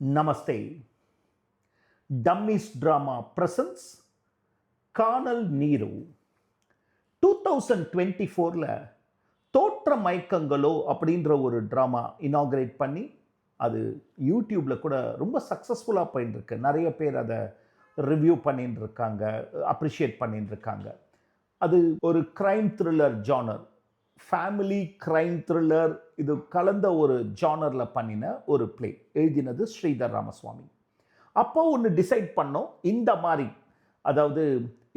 Namaste. Dummies Drama presents கானல் நீரு. 2024ல் தோற்ற மயக்கங்களோ அப்படின்ற ஒரு ட்ராமா இனாக்ரேட் பண்ணி அது யூடியூப்பில் கூட ரொம்ப சக்ஸஸ்ஃபுல்லாக போயின்னு நிறைய பேர் அதை ரிவ்யூ பண்ணின்னு இருக்காங்க, அப்ரிஷியேட் பண்ணின்னு இருக்காங்க. அது ஒரு crime thriller genre, family crime thriller இது கலந்த ஒரு ஜானரில் பண்ணின ஒரு பிளே. எழுதினது ஸ்ரீதர் ராமசுவாமி. அப்போ ஒன்று டிசைட் பண்ணோம், இந்த மாதிரி அதாவது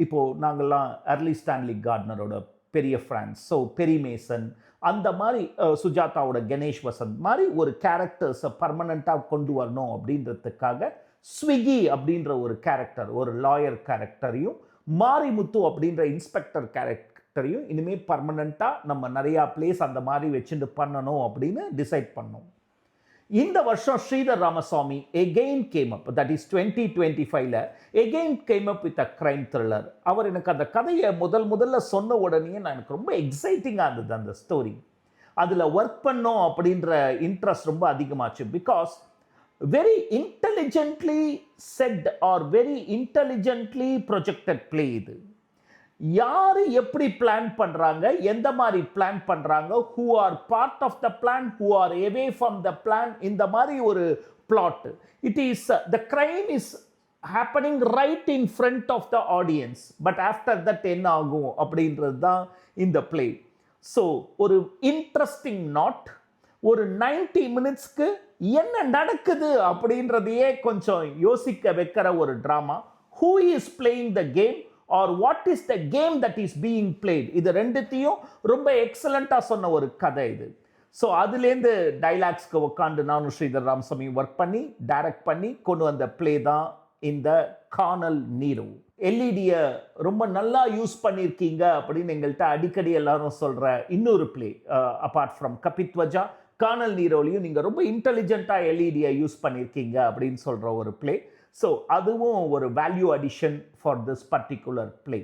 இப்போது நாங்கள்லாம் அர்லி ஸ்டான்லி கார்ட்னரோட பெரிய ஃப்ரான்ஸ், ஸோ பெரி மேசன், அந்த மாதிரி சுஜாதாவோட கணேஷ் வசந்த் மாதிரி ஒரு கேரக்டர்ஸை பர்மனண்ட்டாக கொண்டு வரணும் அப்படின்றதுக்காக ஸ்விகி அப்படின்ற ஒரு கேரக்டர், ஒரு லாயர் கேரக்டரையும், மாரிமுத்து அப்படின்ற இன்ஸ்பெக்டர் கேரக்டரையும் இனிமேல் பர்மனண்ட்டாக நம்ம நிறையா பிளேஸ் அந்த மாதிரி வச்சுட்டு பண்ணணும் அப்படின்னு டிசைட் பண்ணோம். இந்த வருஷம் Sridhar Ramasamy again came up, that is 2025ல் again came up with a crime thriller. அவர் எனக்கு அந்த கதையை முதல்ல சொன்ன உடனே நான் எனக்கு ரொம்ப எக்ஸைட்டிங்காக இருந்தது அந்த ஸ்டோரி. அதில் ஒர்க் பண்ணோம் அப்படின்ற இன்ட்ரெஸ்ட் ரொம்ப அதிகமாச்சு. Because very intelligently set or very intelligently projected play இது. யார் எப்படி பிளான் பண்ணுறாங்க, எந்த மாதிரி பிளான் பண்ணுறாங்க, who are part of the plan, who are away from the plan, இந்த மாதிரி ஒரு plot. It is the crime is happening right in front of the audience, but after that என்ன ஆகும் அப்படின்றது தான் இந்த பிளே. ஸோ ஒரு இன்ட்ரெஸ்டிங் நாட், ஒரு 90 மினிட்ஸ்க்கு என்ன நடக்குது அப்படின்றதையே கொஞ்சம் யோசிக்க வைக்கிற ஒரு drama. Who is playing the game or what is the game that is being played, இது ரெண்டுத்தையும் ரொம்ப எக்ஸலண்ட்டாக சொன்ன ஒரு கதை இது. ஸோ அதுலேருந்து டைலாக்ஸ்க்கு உட்காந்து நானும் ஸ்ரீதர் ராமசாமி ஒர்க் பண்ணி டைரக்ட் பண்ணி கொண்டு வந்த பிளே தான் இந்த கானல் நீரு. எல்இடியை ரொம்ப நல்லா யூஸ் பண்ணியிருக்கீங்க அப்படின்னு எங்கள்கிட்ட அடிக்கடி எல்லாரும் சொல்கிற இன்னொரு பிளே, அப்பார்ட் ஃப்ரம் கபித்வஜா, கானல் நீரோலையும் நீங்கள் ரொம்ப இன்டெலிஜென்ட்டாக எல்இடியை யூஸ் பண்ணியிருக்கீங்க அப்படின்னு சொல்கிற ஒரு பிளே. ஸோ அதுவும் ஒரு value addition for this particular play.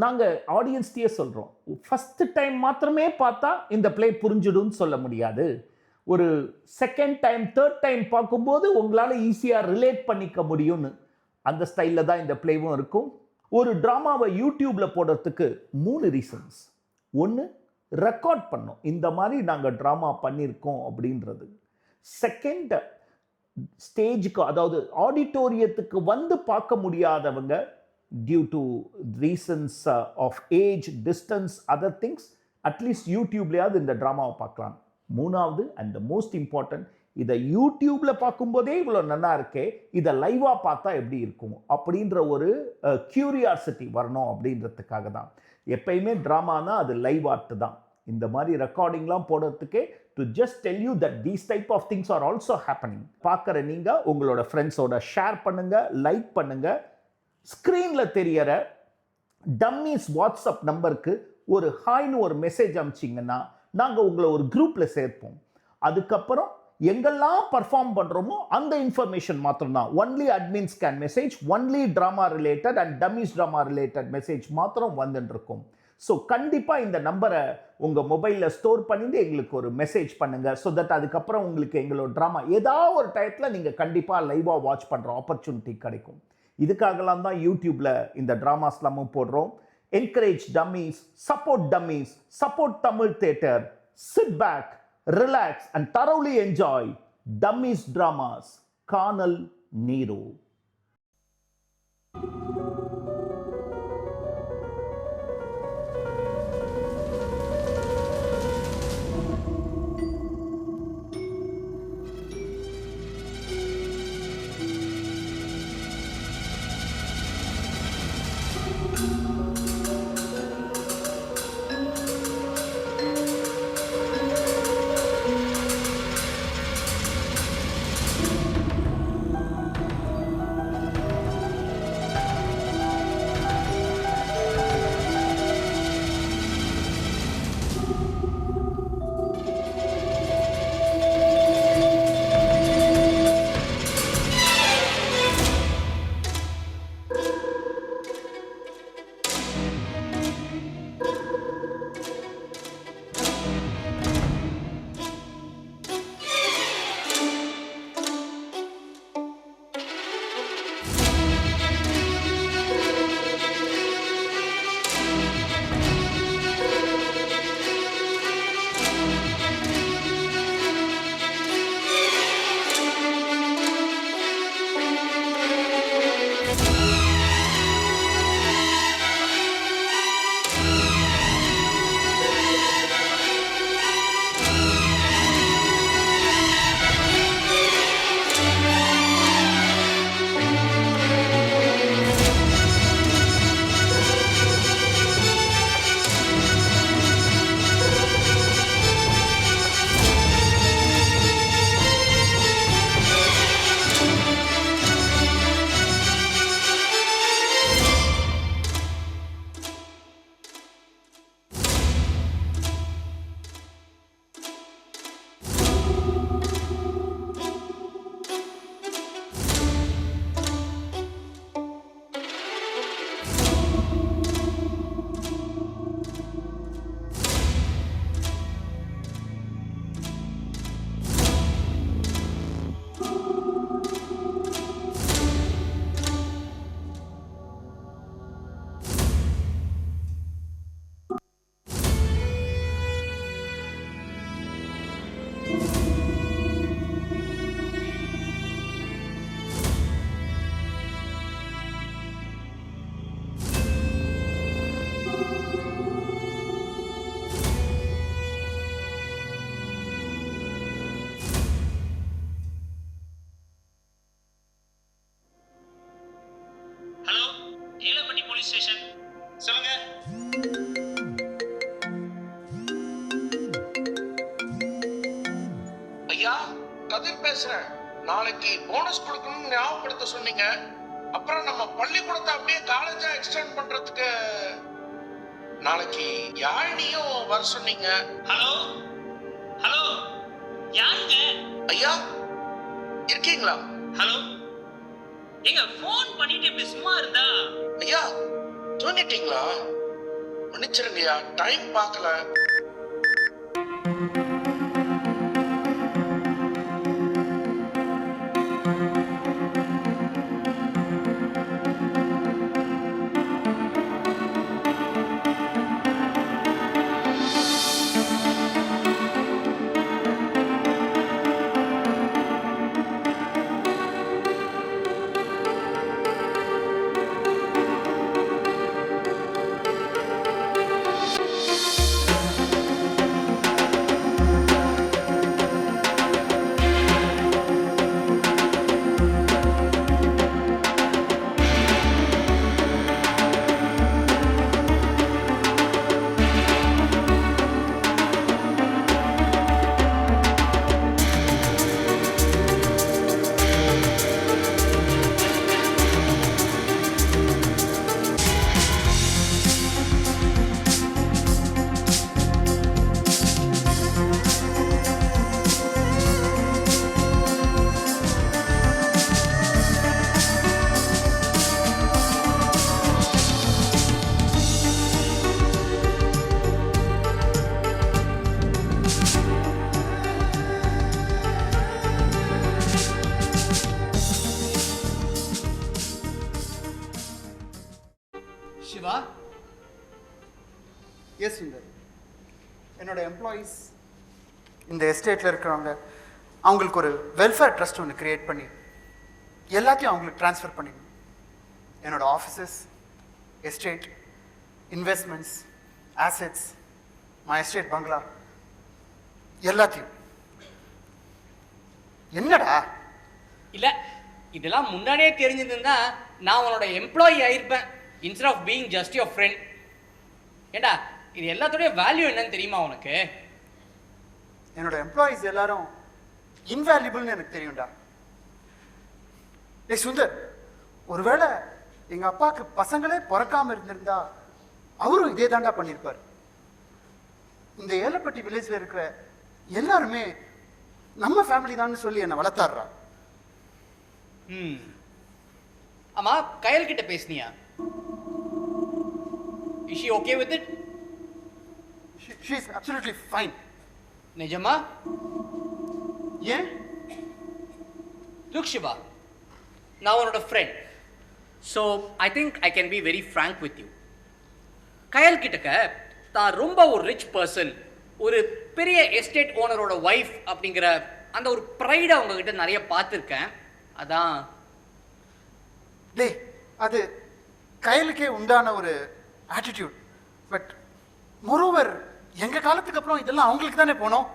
நாங்கள் ஆடியன்ஸ்டையே சொல்கிறோம், ஃபஸ்ட்டு டைம் மாத்திரமே பார்த்தா இந்த பிளே புரிஞ்சிடும்னு சொல்ல முடியாது. ஒரு செகண்ட் டைம், தேர்ட் டைம் பார்க்கும்போது உங்களால் ஈஸியாக ரிலேட் பண்ணிக்க முடியும்னு அந்த ஸ்டைலில் தான் இந்த பிளேவும் இருக்கும். ஒரு ட்ராமாவை யூடியூப்பில் போடுறதுக்கு 3 ரீசன்ஸ். ஒன்று, ரெக்கார்ட் பண்ணோம், இந்த மாதிரி நாங்கள் ட்ராமா பண்ணியிருக்கோம் அப்படின்றது. செகண்ட், ஸ்டேஜுக்கு அதாவது ஆடிட்டோரியத்துக்கு வந்து பார்க்க முடியாதவங்க due to reasons of age, distance, other things, at least யூடியூப்லேயாவது இந்த ட்ராமாவை பார்க்கலாம். மூணாவது அண்ட் த மோஸ்ட் இம்பார்ட்டன்ட், இதை யூடியூப்பில் பார்க்கும்போதே இவ்வளோ நல்லா இருக்கே, இதை லைவாக பார்த்தா எப்படி இருக்கும் அப்படின்ற ஒரு க்யூரியாசிட்டி வரணும் அப்படின்றதுக்காக தான். எப்பயுமே ட்ராமானா அது லைவ் ஆர்ட் தான். இந்த மாதிரி ரெக்கார்டிங்லாம் போடுறதுக்கே to just tell you that these type of things are also happening. பார்க்குற நீங்கள் உங்களோட ஃப்ரெண்ட்ஸோட ஷேர் பண்ணுங்கள், லைக் பண்ணுங்கள். ஸ்க்ரீனில் தெரியற டம்மிஸ் வாட்ஸ்அப் நம்பருக்கு ஒரு ஹாய்னு ஒரு மெசேஜ் அனுப்பிச்சிங்கன்னா நாங்கள் உங்களை ஒரு குரூப்பில் சேர்ப்போம். அதுக்கப்புறம் எங்கெல்லாம் பர்ஃபார்ம் பண்ணுறோமோ அந்த இன்ஃபர்மேஷன் மாத்திரம்தான். Only admins can message, only drama related and dummies drama related message மாத்திரம் வந்துட்டு இருக்கும். ஸோ கண்டிப்பாக இந்த நம்பரை உங்கள் மொபைலில் ஸ்டோர் பண்ணிட்டு எங்களுக்கு ஒரு மெசேஜ் பண்ணுங்கள். ஸோ தட் அதுக்கப்புறம் உங்களுக்கு எங்களோட ட்ராமா ஏதாவது ஒரு டயத்தில் நீங்கள் கண்டிப்பாக லைவாக வாட்ச் பண்ணுற ஆப்பர்ச்சுனிட்டி கிடைக்கும். இதுக்காகலாம் தான் யூடியூப்பில் இந்த ட்ராமாஸ்லாமும் போடுறோம். Encourage dummies, support dummies, support Tamil theatre. Sit back, relax and thoroughly enjoy dummies dramas கானல் நீரு. பேசுறேன். நாளைக்கு போனஸ் கொடுக்கணும்னு ஞாபகப்படுத்த சொன்னீங்க. அப்புறம் நம்ம பள்ளிக்கூடத்தை அப்படியே காலேஜா எக்ஸ்டெண்ட் பண்றதுக்கு நாளைக்கு யாழினியும் வர சொன்னீங்க. ஹலோ ஹலோ, யாருங்க? ஐயா இருக்கீங்களா? ஹலோ, எங்க ஃபோன் பண்ணிட்டு இப்படி சும்மா இருந்தா? ஐயா தூங்கிட்டீங்களா? மன்னிச்சிருங்கய்யா, டைம் பார்க்கல. சிவா, எஸ் சுந்தர், என்னோட எம்ப்ளாயீஸ் இந்த எஸ்டேட்டில் இருக்கிறவங்க அவங்களுக்கு ஒரு வெல்ஃபேர் ட்ரஸ்ட் ஒன்று கிரியேட் பண்ணி எல்லாத்தையும் அவங்களுக்கு ட்ரான்ஸ்ஃபர் பண்ணிடணும். என்னோட offices, estate, investments, assets, my estate bungalow எல்லாத்தையும். என்னடா? இல்லை, இதெல்லாம் முன்னாடியே தெரிஞ்சிருந்தா நான் உன்னோட எம்ப்ளாயி ஆயிருப்பேன், instead of being just your friend. ஏண்டா, இது எல்லாத்தோடைய வேல்யூ என்னன்னு தெரியுமா உனக்கு? என்னோட எம்ப்ளாயீஸ் எல்லாரும் இன்வேல்யூபிள்னு எனக்கு தெரியும்டா. ஏய் சுந்தர், ஒருவேளை எங்க அப்பாவுக்கு பசங்களே பிறக்காம இருந்திருந்தா அவரும் இதே தாண்டா பண்ணியிருப்பார். இந்த ஏலப்பட்டி வில்லேஜ்ல இருக்கிற எல்லாருமே நம்ம ஃபேமிலி தான் சொல்லி என்னை வளர்த்தாடுறா. ஆமா, கயல் கிட்ட பேசுனியா? Is she okay with it? She is absolutely fine. நிஜமா? ஏன்? Look Shiva, நான் உன்னோட friend. So I think I can be very frank with you. கயல் கிட்டக்க தான் ரொம்ப ஒரு ரிச் பர்சன், ஒரு பெரிய எஸ்டேட் ஓனரோட ஒய்ஃப் அப்படிங்கிற அந்த ஒரு ப்ரைடை அவங்கக்கிட்ட நிறைய பார்த்துருக்கேன். அதான். டேய், அது கயலுக்கே உண்டான ஒரு ஆட்டிடியூட். பட் மோரோவர் எங்க காலத்துக்கு அப்புறம் இதெல்லாம் அவங்களுக்கு தானே போனோம்.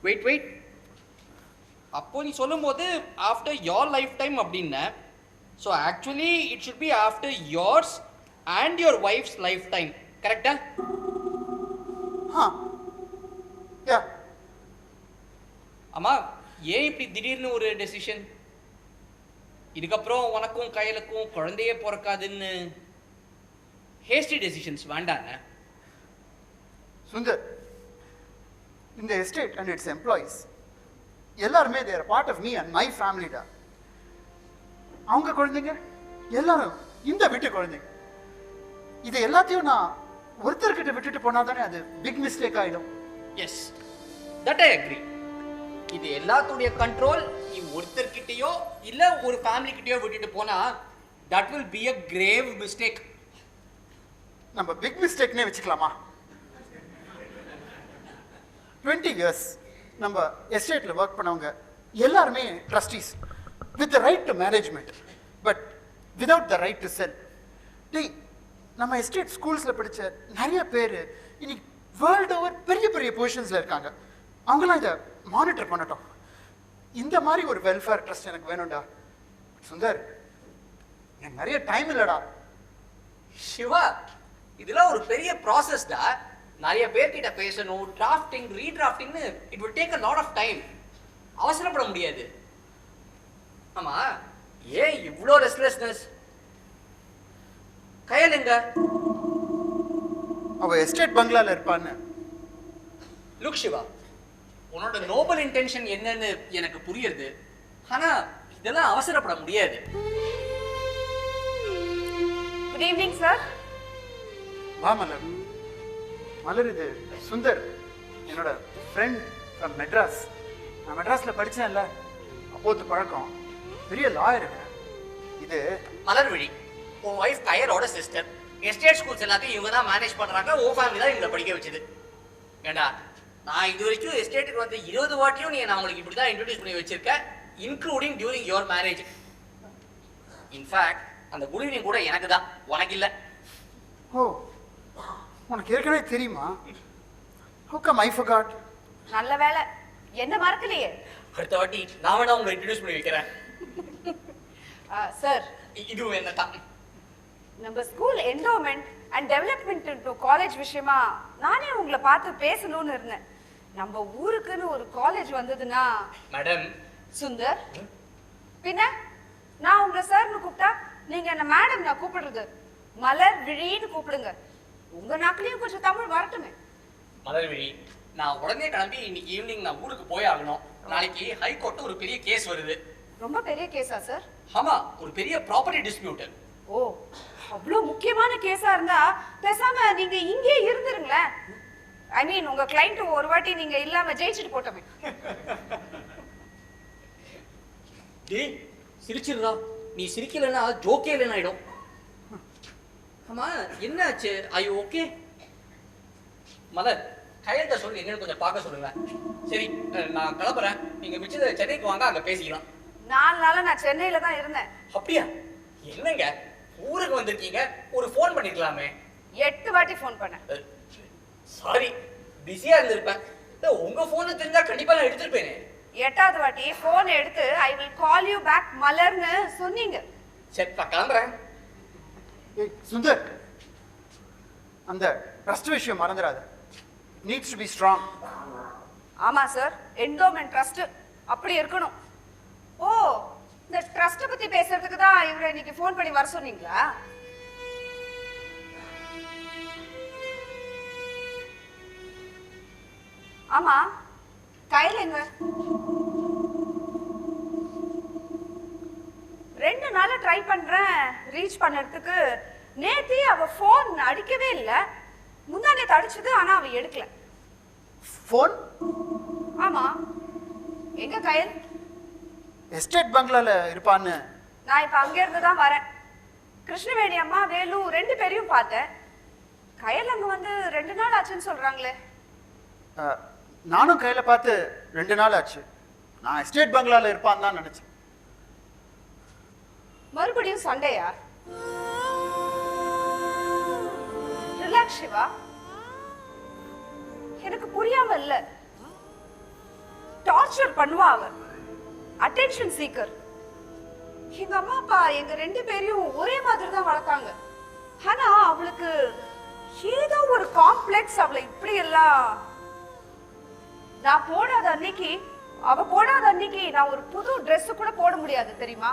வெயிட், அப்போ நீ சொல்லும்போது ஆஃப்டர் யோர் லைஃப் டைம் அப்படின்ன, so actually it should be after yours and your wife's lifetime, கரெக்டா? யா. ஆமா, ஏன் இப்படி திடீர்னு ஒரு டெசிஷன்? இதுக்கப்புறம் உனக்கும் கையலுக்கும் குழந்தையே பிறக்காதுன்னு ஹேஸ்டி டெசிஷன்ஸ் வேண்டாங்க. சுந்தர், இந்த எஸ்டேட் அண்ட் இட்ஸ் எம்ப்ளாயீஸ் எல்லாருமே their part of me and my ஃபேமிலிடா. அவங்க குழந்தைங்க எல்லாரும் இந்த வீட்டு குழந்தைங்க. இது எல்லாத்தையும் நான் ஒருத்தர்கிட்ட விட்டுட்டு போனா தானே அது பிக் மிஸ்டேக் ஆயிடும். Yes, that I agree. இது எல்லாத்துடைய கண்ட்ரோல் நீ ஒருத்தர்கிட்டயோ இல்ல ஒரு ஃபேமிலி கிட்டயோ விட்டுட்டு போனா that will be a grave mistake. நம்ம பிக் மிஸ்டேக்னே வச்சுக்கலாமா? 20 years நம்ம எஸ்டேட்ல ஒர்க் பண்ணவங்க எல்லாருமே trustees with the right to management, but without the right to sell. டேய், நம்ம எஸ்டேட் ஸ்கூல்ஸ்ல படிச்ச நிறைய பேர் இன்னைக்கு வேர்ல்டு ஓவர் பெரிய பெரிய பொசிஷன்ஸ்ல இருக்காங்க. அவங்களாம் இதை மானிட்டர் பண்ணட்டும். இந்த மாதிரி ஒரு வெல்ஃபேர் ட்ரஸ்ட் எனக்கு வேணும்டா. சுந்தர், எனக்கு நிறைய டைம் இல்லடா. சிவா, இதெல்லாம் ஒரு பெரிய ப்ராசஸ்டா. நிறைய பேர்கிட்ட பேசணும், டிராஃப்டிங், ரீடிராஃப்டிங்னு it will take a lot of time. அவசரப்பட முடியாது. ஆமா, ஏன் இவ்ளோ ரெஸ்ட்லெஸ்னஸ்? கயல் எங்க? அவ எஸ்டேட் பங்களால இருப்பான்னு. லுக் சிவா, உன்னோட நோபல் இன்டென்ஷன் என்னன்னு எனக்கு புரியுது. ஆனா இதெல்லாம் அவசரப்பட முடியாது. Good evening sir. வா மலர். மலர், இது சுந்தர், என்னோட ஃப்ரெண்ட் ஃப்ரம் மெட்ராஸ். நான் மெட்ராஸ்ல படிச்சேன்ல, அப்போது பழக்கம். பெரிய லாயர். இது மலர்விழி, உன் வைஃப் கயலோட சிஸ்டர். எஸ்டேட் ஸ்கூல்ஸ் எல்லாத்தையும் இவங்க தான் மேனேஜ் பண்றாங்க. உன் ஃபேமிலி தான் இவங்களை படிக்க வச்சது. ஏண்டா, நான் இது வரைக்கும் எஸ்டேட்டுக்கு வந்து 20 வாட்டியும் நீ நான் உங்களுக்கு இப்படி தான் இன்ட்ரோடியூஸ் பண்ணி வச்சிருக்கேன், including during your marriage. In fact அந்த குட் ஈவினிங் கூட எனக்கு தான், உனக்கு இல்லை. ஓ, உனக்கு ஏற்கனவே தெரியுமா? How come I forgot? நல்ல வேலை, என்ன மறக்கலையே. அடுத்த வாட்டி நான் வேணா உங்களை இன்ட்ரோடியூஸ் பண்ணி வைக்கிறேன். சார், இதுவும் என்ன தான். நம்ம school endowment and development to college விஷயமா நானே உங்களை பார்த்து பேசணும்னு இருந்தேன். நம்ம ஊருக்குன்னு ஒரு காலேஜ் வந்ததுன்னா. மேடம் சுந்தர், பின்ன நான் உங்களை சார்னு கூப்பிட்டா நீங்க என்ன மேடம் நான் கூப்பிடுறது மலர் விழின்னு கூப்பிடுங்க. உங்க நாக்குலயும் கொஞ்சம் தமிழ் வரட்டுமே. மலர்விழி, நான் உடனே கிளம்பி இன்னைக்கு ஈவினிங் நான் ஊருக்கு போய் ஆகணும். நாளைக்கு ஹைகோர்ட் ஒரு பெரிய கேஸ் வருது. ரொம்ப பெரிய கேஸா சார்? ஆமா, ஒரு பெரிய ப்ராப்பர்ட்டி டிஸ்பியூட். ஓ, அவ்வளோ முக்கியமான கேஸா இருந்தா பேசாம நீங்க இங்கே இருந்துருங்களேன். ஐ மீன், உங்க கிளைண்ட் ஒரு வாட்டி நீங்க இல்லாம ஜெயிச்சுட்டு போட்டோமே. டேய், சிரிச்சிருடா. நீ சிரிக்கலன்னா ஜோக்கே இல்லைன்னு ஆயிடும். ஆமா, என்னாச்சு? ஐ ஓகே? மலர், கையெழுத்த சொல்லி என்னன்னு கொஞ்சம் பார்க்க சொல்லுங்க. சரி, நான் கிளம்புறேன். நீங்க மிச்சத்தை சென்னைக்கு வாங்க, அங்க பேசிக்கலாம். 4 நாளா நான் சென்னையில தான் இருந்தேன். அப்படியா? என்னங்க, ஊருக்கு வந்திருக்கீங்க, ஒரு ஃபோன் பண்ணிருக்கலாமே. 8 வாட்டி ஃபோன் பண்ணேன். சாரி, பிஸியா இருந்திருப்பேன். உங்க போனை தெரிஞ்சா கண்டிப்பா நான் எடுத்திருப்பேனே. 8வது வாட்டி ஃபோன் எடுத்து I will call you back மலர்னு சொன்னீங்க. சரி, நான் கிளம்புறேன். ஏய் சுந்தர், அந்த ட்ரஸ்ட் விஷயம் மறந்துடாத. Needs to be strong. ஆமா சார், என்டோமெண்ட் ட்ரஸ்ட் அப்படி இருக்கணும். ஓ, இந்த ட்ரஸ்ட் பத்தி பேசுறதுக்கு தான் இவரை இன்னைக்கு ஃபோன் பண்ணி வர சொன்னீங்களா? ஆமா, கையில எங்க? 2 நாளா ட்ரை பண்றேன் ரீச் பண்ணறதுக்கு. நேத்தி அவ ஃபோன் அடிக்கவே இல்ல. முந்தா நேத்து அடிச்சது, ஆனா அவ எடுக்கல. ஃபோன்? ஆமா, எங்க கையல்? எஸ்டேட் பங்களால இருப்பான்னு. நான் இப்ப அங்க இருந்து தான் வரேன். கிருஷ்ணவேணி அம்மா, வேலு 2 பேரையும் பார்த்தேன். கையல் அங்க வந்து 2 நாள் ஆச்சுன்னு சொல்றாங்களே. நானும் கையில பார்த்து 2 நாள் ஆச்சு. நான் எஸ்டேட் பங்களால இருப்பான்னு தான் நினைச்சேன். மறுபடியும் சண்டையா? ரிலாக்ஸ் சிவா, எனக்கு புரியாம இல்ல. டார்ச்சர் பண்ணுவா அவ. Attention seeker. எங்க அம்மா அப்பா எங்க 2 பேரையும் ஒரே மாதிரி தான் வளர்த்தாங்க. ஆனா அவளுக்கு ஏதோ ஒரு காம்ப்ளெக்ஸ். அவளை இப்படி எல்லாம் நான் போடாத அன்னைக்கு, அவ போடாத அன்னைக்கு நான் ஒரு புது ட்ரெஸ் கூட போட முடியாது தெரியுமா?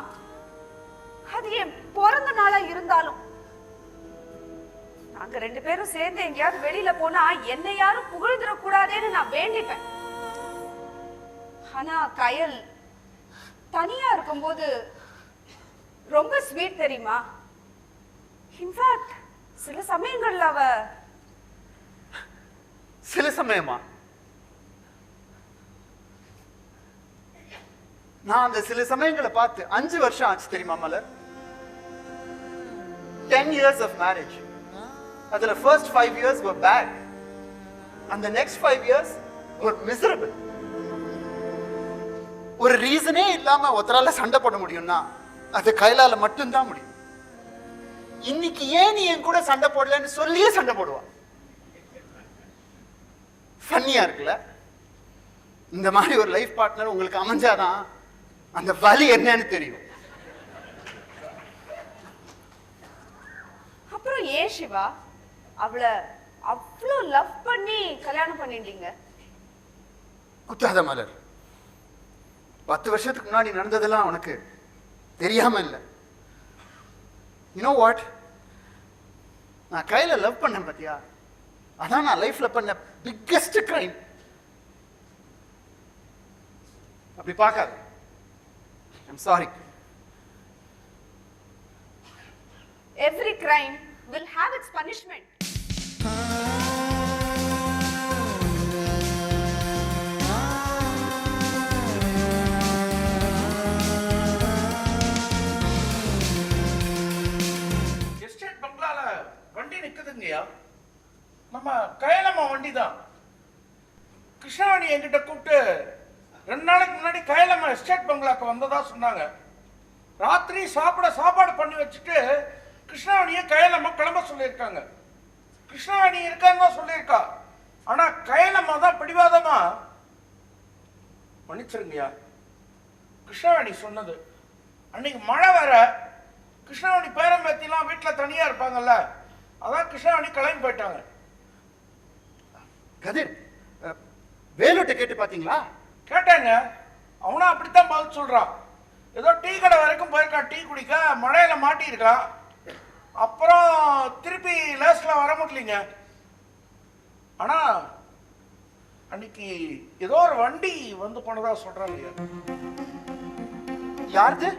அது என் பிறந்த நாளா இருந்தாலும். நாங்க 2 பேரும் சேர்ந்து எங்கேயாவது வெளியில போனா என்னை யாரும் புகழ்ந்துட கூடாதேன்னு நான் வேண்டிப்பேன். ஆனா கயல் தனியா இருக்கும்போது ரொம்ப ஸ்வீட் தெரியுமா? இன்ஃபேக்ட் சில சமயங்கள்ல அவ. சில சமயமா? நான் அந்த சில சமயங்களை பார்த்து 5 வருஷம் ஆச்சு தெரியுமா மலர்? 10 years of marriage. அதுல first 5 years were bad and the next 5 years were miserable. ஒரு ரீசனே இல்லாம ஒருத்தரால சண்டை போட முடியும்னா அது கைலால மட்டும்தான் முடியும். இன்னைக்கு ஏன் நீ என் கூட சண்டை போடலன்னு சொல்லியே சண்டை போடுவா. ஃபன்னியா இருக்குல்ல? இந்த மாதிரி ஒரு லைஃப் பார்ட்னர் உங்களுக்கு அமைஞ்சாதான் அந்த வலி என்னன்னு தெரியும். அப்புறம் ஏன் சிவா அவளை அவ்வளோ லவ் பண்ணி கல்யாணம் பண்ணிட்டீங்க? குத்தாத மலர், 10 வருஷத்துக்கு முன்னாடி நடந்ததெல்லாம் உனக்கு தெரியாம இல்லை. யூ நோ வாட், நான் கையில லவ் பண்ணேன் பாத்தியா, அதான் நான் லைஃப்ல பண்ண பிக்கெஸ்ட் கிரைம். அப்படி பார்க்காது. I'm sorry. Every crime will have its punishment. Estate பங்களால வண்டி நிக்குதுங்கய்யா. நம்ம கயலம்மா வண்டி தான். கிருஷ்ணாணி என்கிட்ட கூப்பிட்டு 2 நாளைக்கு முன்னாடி கயலம்மா எஸ்டேட் பங்களாக்கு வந்ததா சொன்னாங்க. ராத்திரி சாப்பாடு பண்ணி வச்சுட்டு கிருஷ்ணாவணியை கயலம்மா கிளம்ப சொல்லியிருக்காங்க. கிருஷ்ணாவணி இருக்கான்னு தான் சொல்லியிருக்கா. ஆனா கயலம்மா தான் பிடிவாதமா, மன்னிச்சிருங்கய்யா, கிருஷ்ணாவணி சொன்னது அன்னைக்கு மழை வர, கிருஷ்ணாவணி பேரம்பேத்திலாம் வீட்டில் தனியா இருப்பாங்கல்ல, அதான் கிருஷ்ணாவணி கிளம்பி போயிட்டாங்க. கதிர், வேலுட்ட கேட்டு பாத்தீங்களா? கேட்டாங்க. அவனும் அப்படித்தான் பதில் சொல்றான். ஏதோ டீ கடை வரைக்கும் போயிருக்கான் டீ குடிக்க, மழையில மாட்டியிருக்கான். அப்புறம் திருப்பி லேஸ்ல வர முடியலைங்க. ஆனா அன்னைக்கு ஏதோ ஒரு வண்டி வந்து போனதா சொல்றாங்க. யாருது?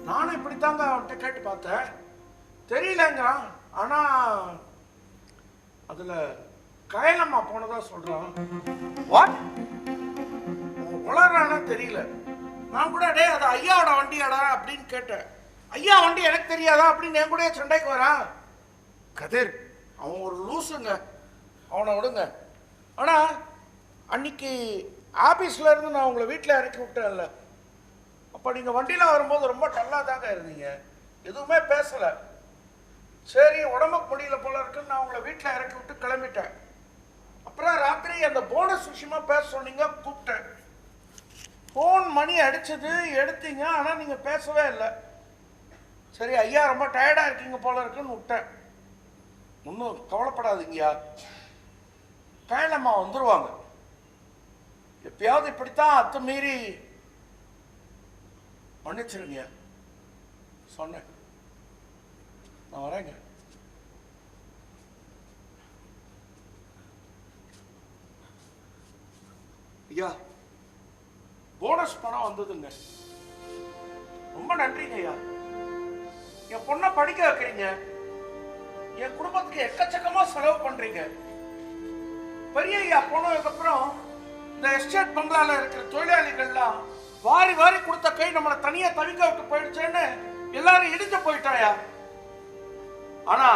நானும் இப்படித்தாங்க அவன்கிட்ட கேட்டு பார்த்தேன், தெரியலங்க. ஆனா அதுல கயலம்மா போனதா சொல்றான். வாட்? வளர்றானா தெரியல. நான் கூட டே அது ஐயாவோட வண்டியாடா அப்படின்னு கேட்டேன். ஐயா வண்டி எனக்கு தெரியாதா அப்படின்னு என் கூட சண்டைக்கு வரான். கதிர், அவன் ஒரு லூசுங்க, அவனை விடுங்க. ஆனா அன்னைக்கு ஆபீஸ்ல இருந்து நான் உங்களை வீட்டில் இறக்கி விட்டேன்ல, அப்ப நீங்க வண்டியில வரும்போது ரொம்ப டல்லா தாங்க இருந்தீங்க, எதுவுமே பேசல. சரி உடம்புக்கு முடியல போல இருக்குன்னு நான் உங்களை வீட்டில் இறக்கி விட்டு கிளம்பிட்டேன். அப்புறம் ராத்திரி அந்த போனஸ் விஷயமா பேச சொன்னீங்க, கூப்பிட்டேன். ஃபோன் மணி அடிச்சது, எடுத்தீங்க, ஆனா நீங்க பேசவே இல்லை. சரி ஐயா ரொம்ப டயர்டா இருக்கீங்க போல இருக்குன்னு விட்டேன். ஒன்றும் கவலைப்படாதீங்கய்யா, கயலம்மா வந்துருவாங்க. எப்பயாவது இப்படித்தான் அத்துமீறி மன்னிச்சிருங்க சொன்னேன். நான் வரேங்க. ஐயா போனஸ் பணம் வந்ததுங்க, ரொம்ப நன்றிங்க ஐயா. என் பொண்ணை படிக்க வைக்கிறீங்க, என் குடும்பத்துக்கு எக்கச்சக்கமா செலவு பண்றீங்க. பெரிய ஐயா போனதுக்கு அப்புறம் இந்த எஸ்டேட் பங்களால இருக்கிற தொழிலாளிகள்லாம் வாரி வாரி கொடுத்த கை நம்மளை தனியா தவிக்க விட்டு போயிடுச்சேன்னு எல்லாரும் இடிஞ்சு போயிட்டாயா. ஆனா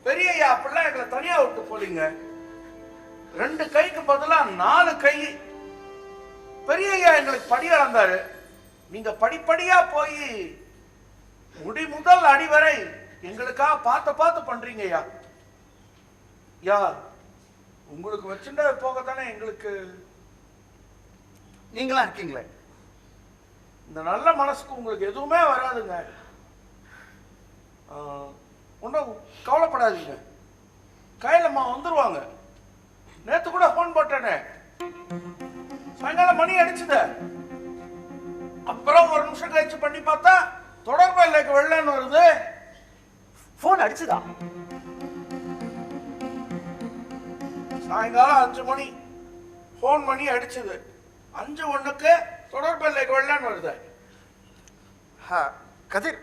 பெரிய ஐயா அப்படிலாம் எங்களை தனியா விட்டு போலீங்க. 2 கைக்கு பதிலா 4 கை. பெரிய ஐயா எங்களுக்கு படி அளந்தாரு. நீங்க படிப்படியா போய் முடி முதல் அடி வரை எங்களுக்காக பார்த்து பண்றீங்க ஐயா. யா உங்களுக்கு வச்சுட்டா போகத்தானே எங்களுக்கு. நீங்களா இருக்கீங்களே, இந்த நல்ல மனசுக்கு உங்களுக்கு எதுவுமே வராதுங்க. ஒன்றும் கவலைப்படாதீங்க, கயலம்மா வந்துருவாங்க. நேத்து கூட போன் போட்டேனே, சாயங்காலம் மணி அடிச்சுத. அப்புறம் 1 நிமிஷம் கழிச்சு பண்ணி பார்த்தா தொடர்பு இல்லைக்கு வெள்ளன்னு வருது. போன் அடிச்சுதா? சாயங்காலம் 5 மணி போன் மணி அடிச்சது. 5:01 தொடர்பு இல்லைக்கு வெள்ளன்னு வருது. கதிர்,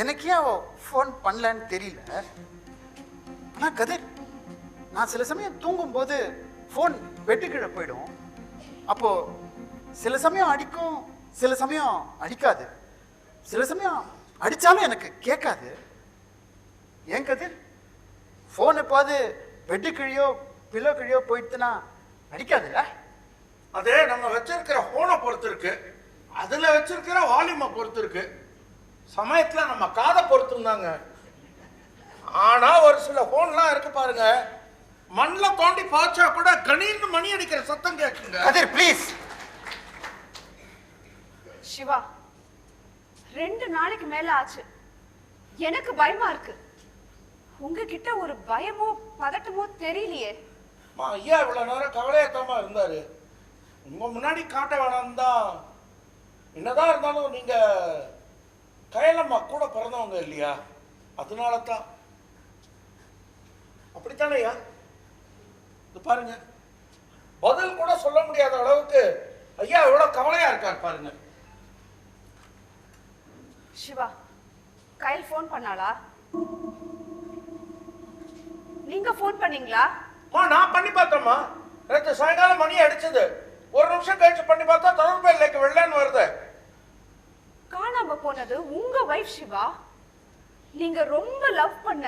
எனக்கு ஏன் ஃபோன் பண்ணலன்னு தெரியல. ஆனா கதிர், நான் சில சமயம் தூங்கும்போது ஃபோன் வெட்டு கீழே போயிடும். அப்போ சில சமயம் அடிக்கும், சில சமயம் அடிக்காது. சில சமயம் அடிச்சாலும் எனக்கு கேட்காது. ஏன் கதிர், ஃபோன் எப்பாவது வெட்டு கிழியோ பில்லோ கிழியோ போயிடுச்சுன்னா அடிக்காதுல்ல? அது நம்ம வச்சிருக்கிற போனை பொறுத்து இருக்கு, அதுல வச்சிருக்கிற வால்யூமை பொறுத்து இருக்கு, சமயத்துல நம்ம காதை பொறுத்துந்தாங்க. ஆனா ஒரு சில போன்லாம் இருக்கு பாருங்க, மண்ணில் தோண்டி பாய்ச்சா கூட கணீர்னு மணி அடிக்கிற சத்தம் கேட்குங்க. கதிர் ப்ளீஸ். சிவா, 2 நாளைக்கு மேல ஆச்சு. எனக்கு பயமா இருக்கு. உங்ககிட்ட ஒரு பயமோ பதட்டமோ தெரியலையே. ஐயா இவ்வளவு நேரம் கவலையத்தமா இருந்தாரு, உங்க முன்னாடி காட்ட வேணாம் தான் என்னதான் இருந்தாலும் நீங்க கயலம்மா கூட பிறந்தவங்க இல்லையா, அதனால தான். அப்படித்தானேயா? இது பாருங்க, பதில் கூட சொல்ல முடியாத அளவுக்கு ஐயா எவ்வளவு கவலையா இருக்கார் பாருங்க. சிவா, கயல் ஃபோன் பண்ணாளா? நீங்க ஃபோன் பண்ணீங்களா? நான் பண்ணி பார்த்தேம்மா. நேற்று சாயங்காலம் மணி அடிச்சது. ஒரு நிமிஷம் கழிச்சு பண்ணி பார்த்தா தொடர்பு இல்லைக்கு வெள்ளன்னு வருது. காணாம போனது உங்க வைஃப் சிவா. நீங்க ரொம்ப லவ் பண்ண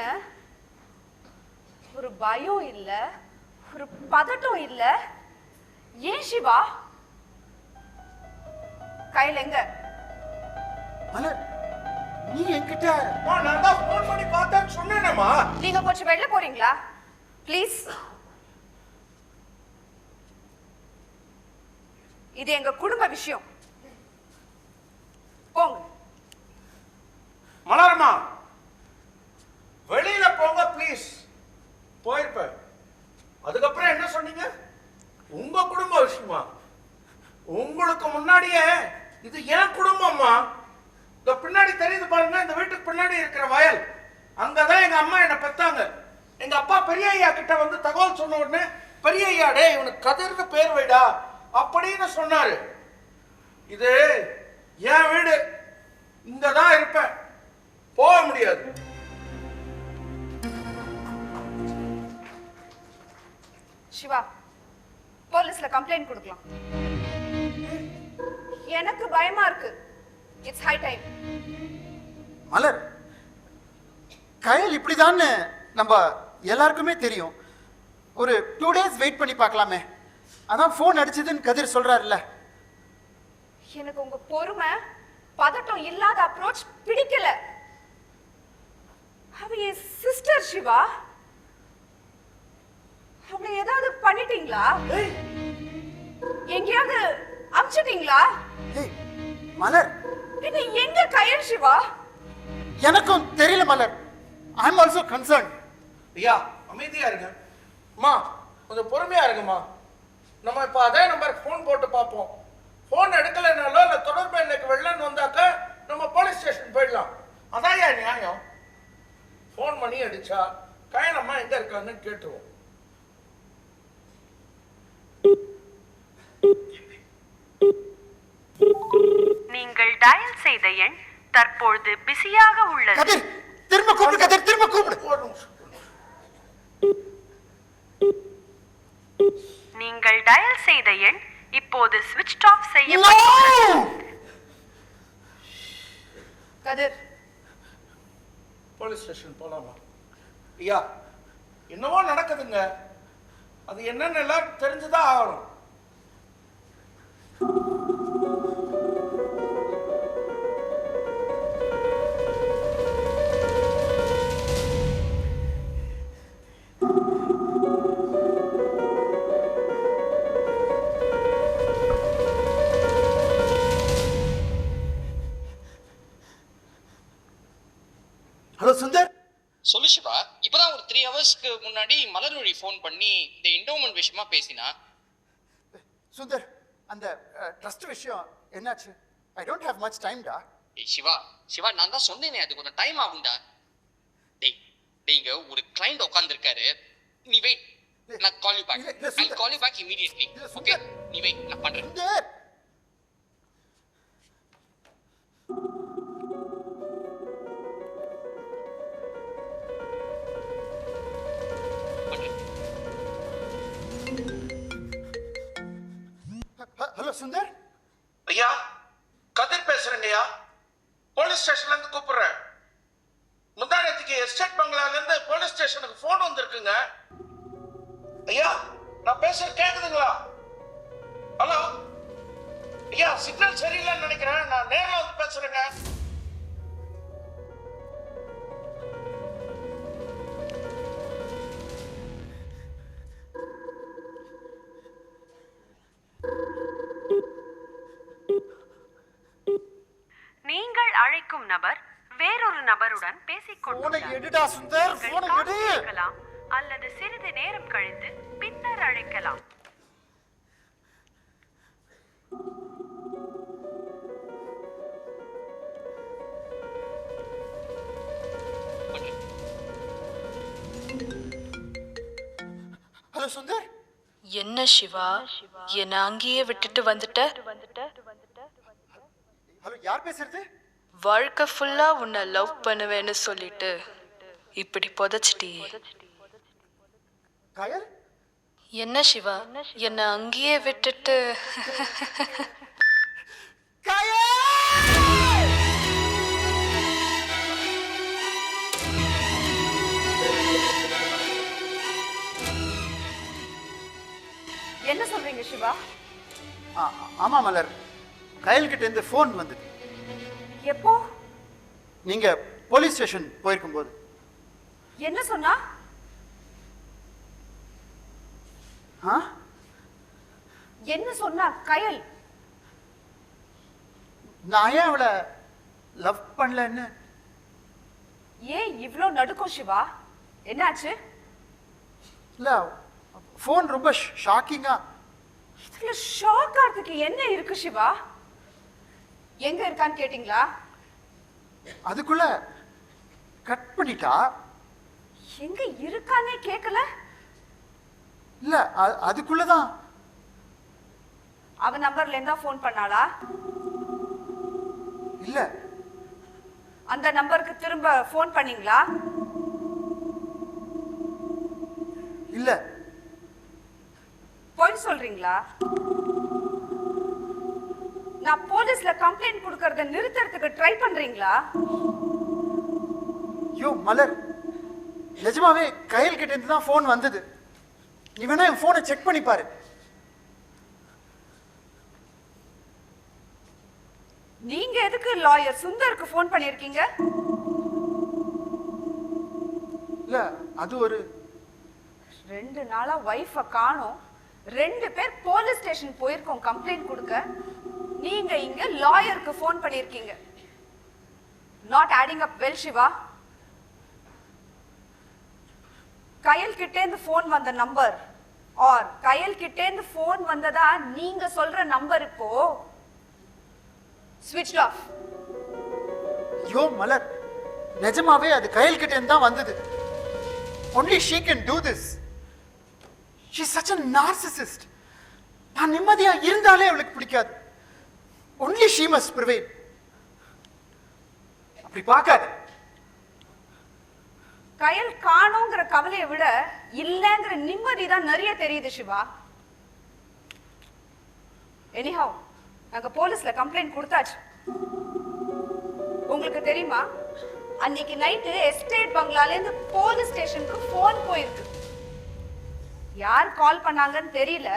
ஒரு பயம் இல்ல, ஒரு பதட்டம் இல்ல. ஏன் சிவா? கையில எங்க? மலர், நீ என்கிட்ட நான் தான் ஃபோன் பண்ணி பார்த்தேன்னு சொன்னேனேம்மா. நீங்க கொஞ்சம் வெளில போறீங்களா ப்ளீஸ்? இது எங்க குடும்ப விஷயம். போங்க. மலரம்மா, வெளியில போங்க ப்ளீஸ். போயிருப்பேன். அதுக்கப்புறம் என்ன சொன்னீங்க? உங்க குடும்ப விஷயமா? உங்களுக்கு முன்னாடியே இது என் குடும்பம்மா. இந்த பின்னாடி தெரியுது பாருங்க, இந்த வீட்டுக்கு பின்னாடி இருக்கிற வயல், அங்கதான் எங்க அம்மா என்ன பெத்தாங்க. எங்க அப்பா பெரிய ஐயா கிட்ட வந்து தகவல் சொன்ன உடனே, பெரிய ஐயா டே இவனுக்கு கதிர்னு பேர் வைடா அப்படின்னு சொன்னாரு. இது என் வீடு, இங்கதான் இருப்பேன், போக முடியாது. சிவா, போலீஸ்ல கம்ப்ளைண்ட் கொடுக்கலாம். எனக்கு பயமா இருக்கு. It's high time. Malar, Kayal இப்படிதான் நம்ம எல்லாருக்குமே தெரியும். ஒரு 2 days வெயிட் பண்ணி பார்க்கலாமே. அதான் ஃபோன் அடிச்சதுன்னு கதிர் சொல்றாருல்ல. எனக்கு உங்க பொறுமை, பதட்டம் இல்லாத அப்ரோச் பிடிக்கல. அவ என் சிஸ்டர் சிவா. அவளை ஏதாவது பண்ணிட்டீங்களா? எங்கேயாவது அமிச்சிட்டீங்களா? ஏய் மலர், இது எங்க கயல் சிவா? எனக்கும் தெரியல மலர். ஐ அம் ஆல்சோ கன்சர்ன். ஐயா அமைதியா இருங்க. அம்மா கொஞ்சம் பொறுமையா இருங்கம்மா. நம்ம இப்ப அதே நம்பருக்கு ஃபோன் போட்டு பார்ப்போம். ஃபோன் எடுக்கலைனாலோ இல்லை தொடர்பு இல்லைக்கு வெள்ளன்னு வந்தாக்க நம்ம போலீஸ் ஸ்டேஷன் போயிடலாம். அதான் ஏன் நியாயம். ஃபோன் பண்ணி அடிச்சா கயலம்மா எங்க இருக்காங்கன்னு கேட்டுருவோம். நீங்கள் டயல் செய்த எண் தற்பொழுது பிஸியாக உள்ளது. கதிர், திரும்ப கூப்பிடு. கதிர், திரும்ப கூப்பிடு. ஒரு நிமிஷம். நீங்கள் டயல் செய்த எண் இப்போது ஸ்விட்ச் ஆஃப் செய்யப்பட்டுள்ளது. கதிர், போலீஸ் ஸ்டேஷன் போலாமா? ஐயா என்னவோ நடக்குதுங்க, அது என்னன்னு எல்லாரும் தெரிஞ்சுதான் ஆகணும். ஹலோ சுந்தர். சொல்லு சிவா. இப்பதான் ஒரு 3 ஹவர்ஸ்க்கு முன்னாடி மலர்வழி ஃபோன் பண்ணி இந்த என்டோமெண்ட் விஷயமா பேசினா. சுந்தர், அந்த ட்ரஸ்ட் விஷயம் என்னாச்சு? I don't have much time டா. ஏய் சிவா, சிவா நான் தான் சொன்னேனே அது கொஞ்சம் டைம் ஆகும்டா. இங்க ஒரு கிளையண்ட் உட்கார்ந்திருக்காரு. நீ வெயிட், நான் call you back. I'll call you back immediately. Okay, நீ வெயிட், நான் பண்றேன். சுந்தர், ஹலோ சுந்தர். ஐயா கதிர் பேசுறேங்கய்யா. போலீஸ் ஸ்டேஷன்ல இருந்து கூப்பிடுறேன். முந்தானத்துக்கு எஸ்டேட் பங்களால இருந்து போலீஸ் ஸ்டேஷனுக்கு போன் வந்திருக்குங்க. ஐயா நான் பேசுறது கேக்குதுங்களா? ஹலோ ஐயா, சிக்னல் சரியில்லைன்னு நினைக்கிறேன். நான் நேர்ல வந்து பேசுறேங்க. நீங்கள் அழைக்கும் நபர் வேறொரு நபருடன் பேசிக் போனை கொண்டுள்ளார். எடுடா சுந்தர், நீங்கள் போனை எடு. காத்திருக்கலாம் அல்லது சிறிது நேரம் கழித்து பின்னர் அழைக்கலாம். ஹலோ சுந்தர். என்ன சிவா, என்ன அங்கேயே விட்டுட்டு வந்துட்ட? ஹலோ, யார் பேசுறது? வாழ்க்கை ஃபுல்லா உன்னை லவ் பண்ணுவேன்னு சொல்லிட்டு இப்படி புதைச்சிட்டியே. கயல்? என்ன சிவா, என்ன அங்கேயே விட்டுட்டு என்ன சொல்றீங்க சிவா? ஆமா மலர், கயல் கிட்ட இருந்து ஃபோன் வந்தது. எப்போ? நீங்க போலீஸ் ஸ்டேஷன் போயிருக்கும் போது. என்ன சொன்னா? என்ன சொன்னா கயல்? நான் ஏன் அவளை லவ் பண்ணலன்னு. ஏன் இவ்ளோ நடுக்கும் சிவா? என்னாச்சு? இல்ல, ஃபோன் ரொம்ப ஷாக்கிங்கா. இதுல ஷாக் ஆகிறதுக்கு என்ன இருக்கு சிவா? எங்க இருக்கான்னு கேட்டீங்களா? அதுக்குள்ள கட் பண்ணிட்டா. எங்க இருக்கானே கேட்கல. இல்ல, அதுக்குள்ளதான். அவ நம்பர்ல இருந்தா ஃபோன் பண்ணாளா? இல்ல. அந்த நம்பருக்கு திரும்ப ஃபோன் பண்ணீங்களா? இல்ல. பொய் சொல்றீங்களா? நான் போலீஸ்ல கம்ப்ளைண்ட் கொடுக்கறத நிறுத்துறதுக்கு ட்ரை பண்றீங்களா? யோ மலர், நிஜமாவே கயல் கிட்ட இருந்து தான் ஃபோன் வந்தது. நீ வேணா என் ஃபோனை செக் பண்ணி பாரு. நீங்க எதுக்கு லாயர் சுந்தருக்கு ஃபோன் பண்ணிருக்கீங்க? இல்ல, அது ஒரு 2 நாளா வைஃப காணோம். 2 பேர் போலீஸ் ஸ்டேஷன் போயிருக்கோம் கம்ப்ளைண்ட் கொடுக்க. நீங்க இங்க லாயருக்கு ஃபோன் பண்ணிருக்கீங்க. Not adding up well Siva. கயல் கிட்டே இருந்து ஃபோன் வந்த நம்பர் ஆர் கயல் கிட்டே இருந்து ஃபோன் வந்ததா நீங்க சொல்ற நம்பர் இப்போ ஸ்விட்ச் ஆஃப். யோ மலர், நிஜமாவே அது கயல் கிட்ட இருந்து தான் வந்தது. Only she can do this. She's such a narcissist. நான் நிம்மதியா இருந்தாலே அவளுக்கு பிடிக்காது. Only she must prevail. அப்படி பார்க்காத. கயல் காணோங்கிற கவலையை விட இல்லங்கிற நிம்மதி தான் நிறைய தெரியுது சிவா. எனிஹவ், நாங்க போலீஸ்ல கம்ப்ளைண்ட் கொடுத்தாச்சு. உங்களுக்கு தெரியுமா, அன்னைக்கு நைட்டு எஸ்டேட் பங்களால இருந்து போலீஸ் ஸ்டேஷனுக்கு போன் போயிருக்கு. யார் கால் பண்ணாங்கன்னு தெரியல.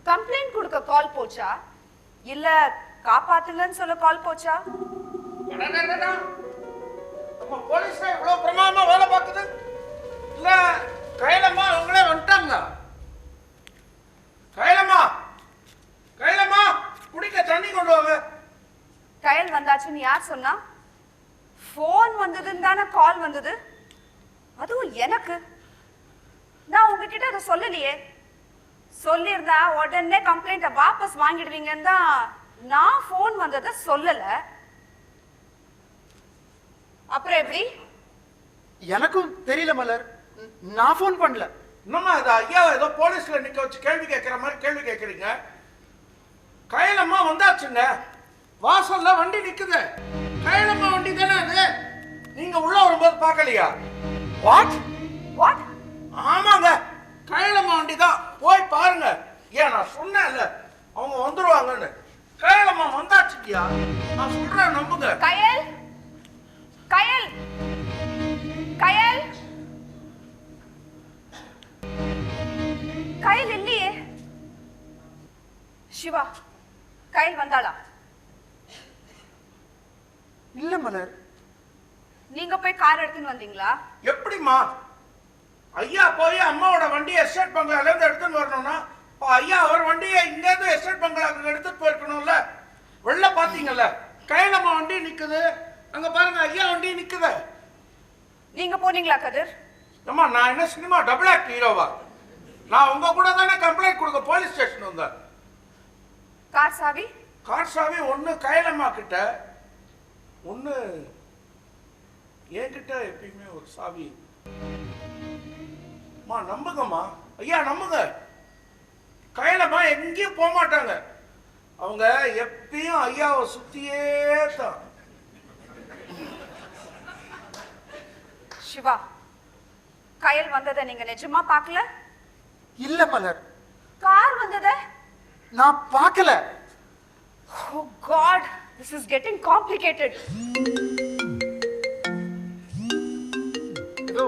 கம்ப்ளைண்ட் கொடுக்க கால் போச்சா இல்ல காப்பாத்துங்கன்னு சொல்ல கால் போச்சா? நம்ம போலீஸ் இவ்வளவு பிரமாதமா வேலை பார்க்குது. இல்ல கைலம்மா அவங்களே வந்துட்டாங்க. கைலம்மா, கைலம்மா, குடிக்க தண்ணி கொண்டு வாங்க. கயல் வந்தாச்சுன்னு யார் சொன்னா? போன் வந்ததுன்னு தானே கால் வந்தது. அதுவும் எனக்கு. நான் உங்ககிட்ட அதை சொல்லலையே. சொல்லியிருந்தா உடனே கம்ப்ளைண்ட வாபஸ் வாங்கிடுவீங்கன்னு தான் நான் போன் வந்ததை சொல்லல. அப்புறம் எப்படி? எனக்கும் தெரியல மலர், நான் ஃபோன் பண்ணல. என்னம்மா இது ஐயா ஏதோ போலீஸ்ல நிக்க வச்சு கேள்வி கேட்கிற மாதிரி கேள்வி கேட்கறீங்க? கைலம்மா வந்தாச்சுங்க. வாசல்ல வண்டி நிக்குது. கைலம்மா வண்டி தானே அது. நீங்க உள்ள வரும்போது பார்க்கலையா? What what? ஆமாங்க, கைலம்மா வண்டி தான். போய் பாருங்க. ஏன் நான் சொன்னேன்ல அவங்க வந்துருவாங்கன்னு. கைலம்மா வந்தாச்சுக்கியா, நான் சொல்றேன் நம்புங்க. கயல், கயல், கயல், கயல் இல்லையே. சிவா, கயல் வந்தாளா? இல்ல மலர். நீங்க போய் கார் எடுத்துன்னு வந்தீங்களா? எப்படிமா? ஐயா போய் அம்மாவோட வண்டியை எஸ்டேட் பங்களால இருந்து எடுத்துன்னு வரணும்னா ஐயா அவர் வண்டியை இங்க இருந்து எஸ்டேட் பங்களாக்கு எடுத்துட்டு போயிருக்கணும்ல. வெளில பாத்தீங்கல்ல கைலம்மா வண்டி நிக்குது. அங்க பாருங்க ஐயா வண்டி நிக்குது. நீங்க போனீங்களா கதிர்? அம்மா நான் என்ன சினிமா டபுள் ஆக்ட் ஹீரோவா? நான் உங்க கூட தானே கம்ப்ளைண்ட் கொடுக்க போலீஸ் ஸ்டேஷன் வந்தேன். கார் சாவி? கார் சாவி ஒண்ணு கைலம்மா கிட்ட, ஒண்ணு என்கிட்ட. எப்பயுமே ஒரு சாவி. அம்மா நம்புங்கம்மா, ஐயா நம்புங்க. கையிலம்மா எங்கேயும் போக மாட்டாங்க. அவங்க எப்பயும் ஐயாவை சுத்தியே தான். சிவா, கயல் வந்ததை நீங்க நிஜமா பார்க்கல? இல்ல மலர், கார் வந்ததை நான் பார்க்கல. Oh God, this is getting complicated. ஏதோ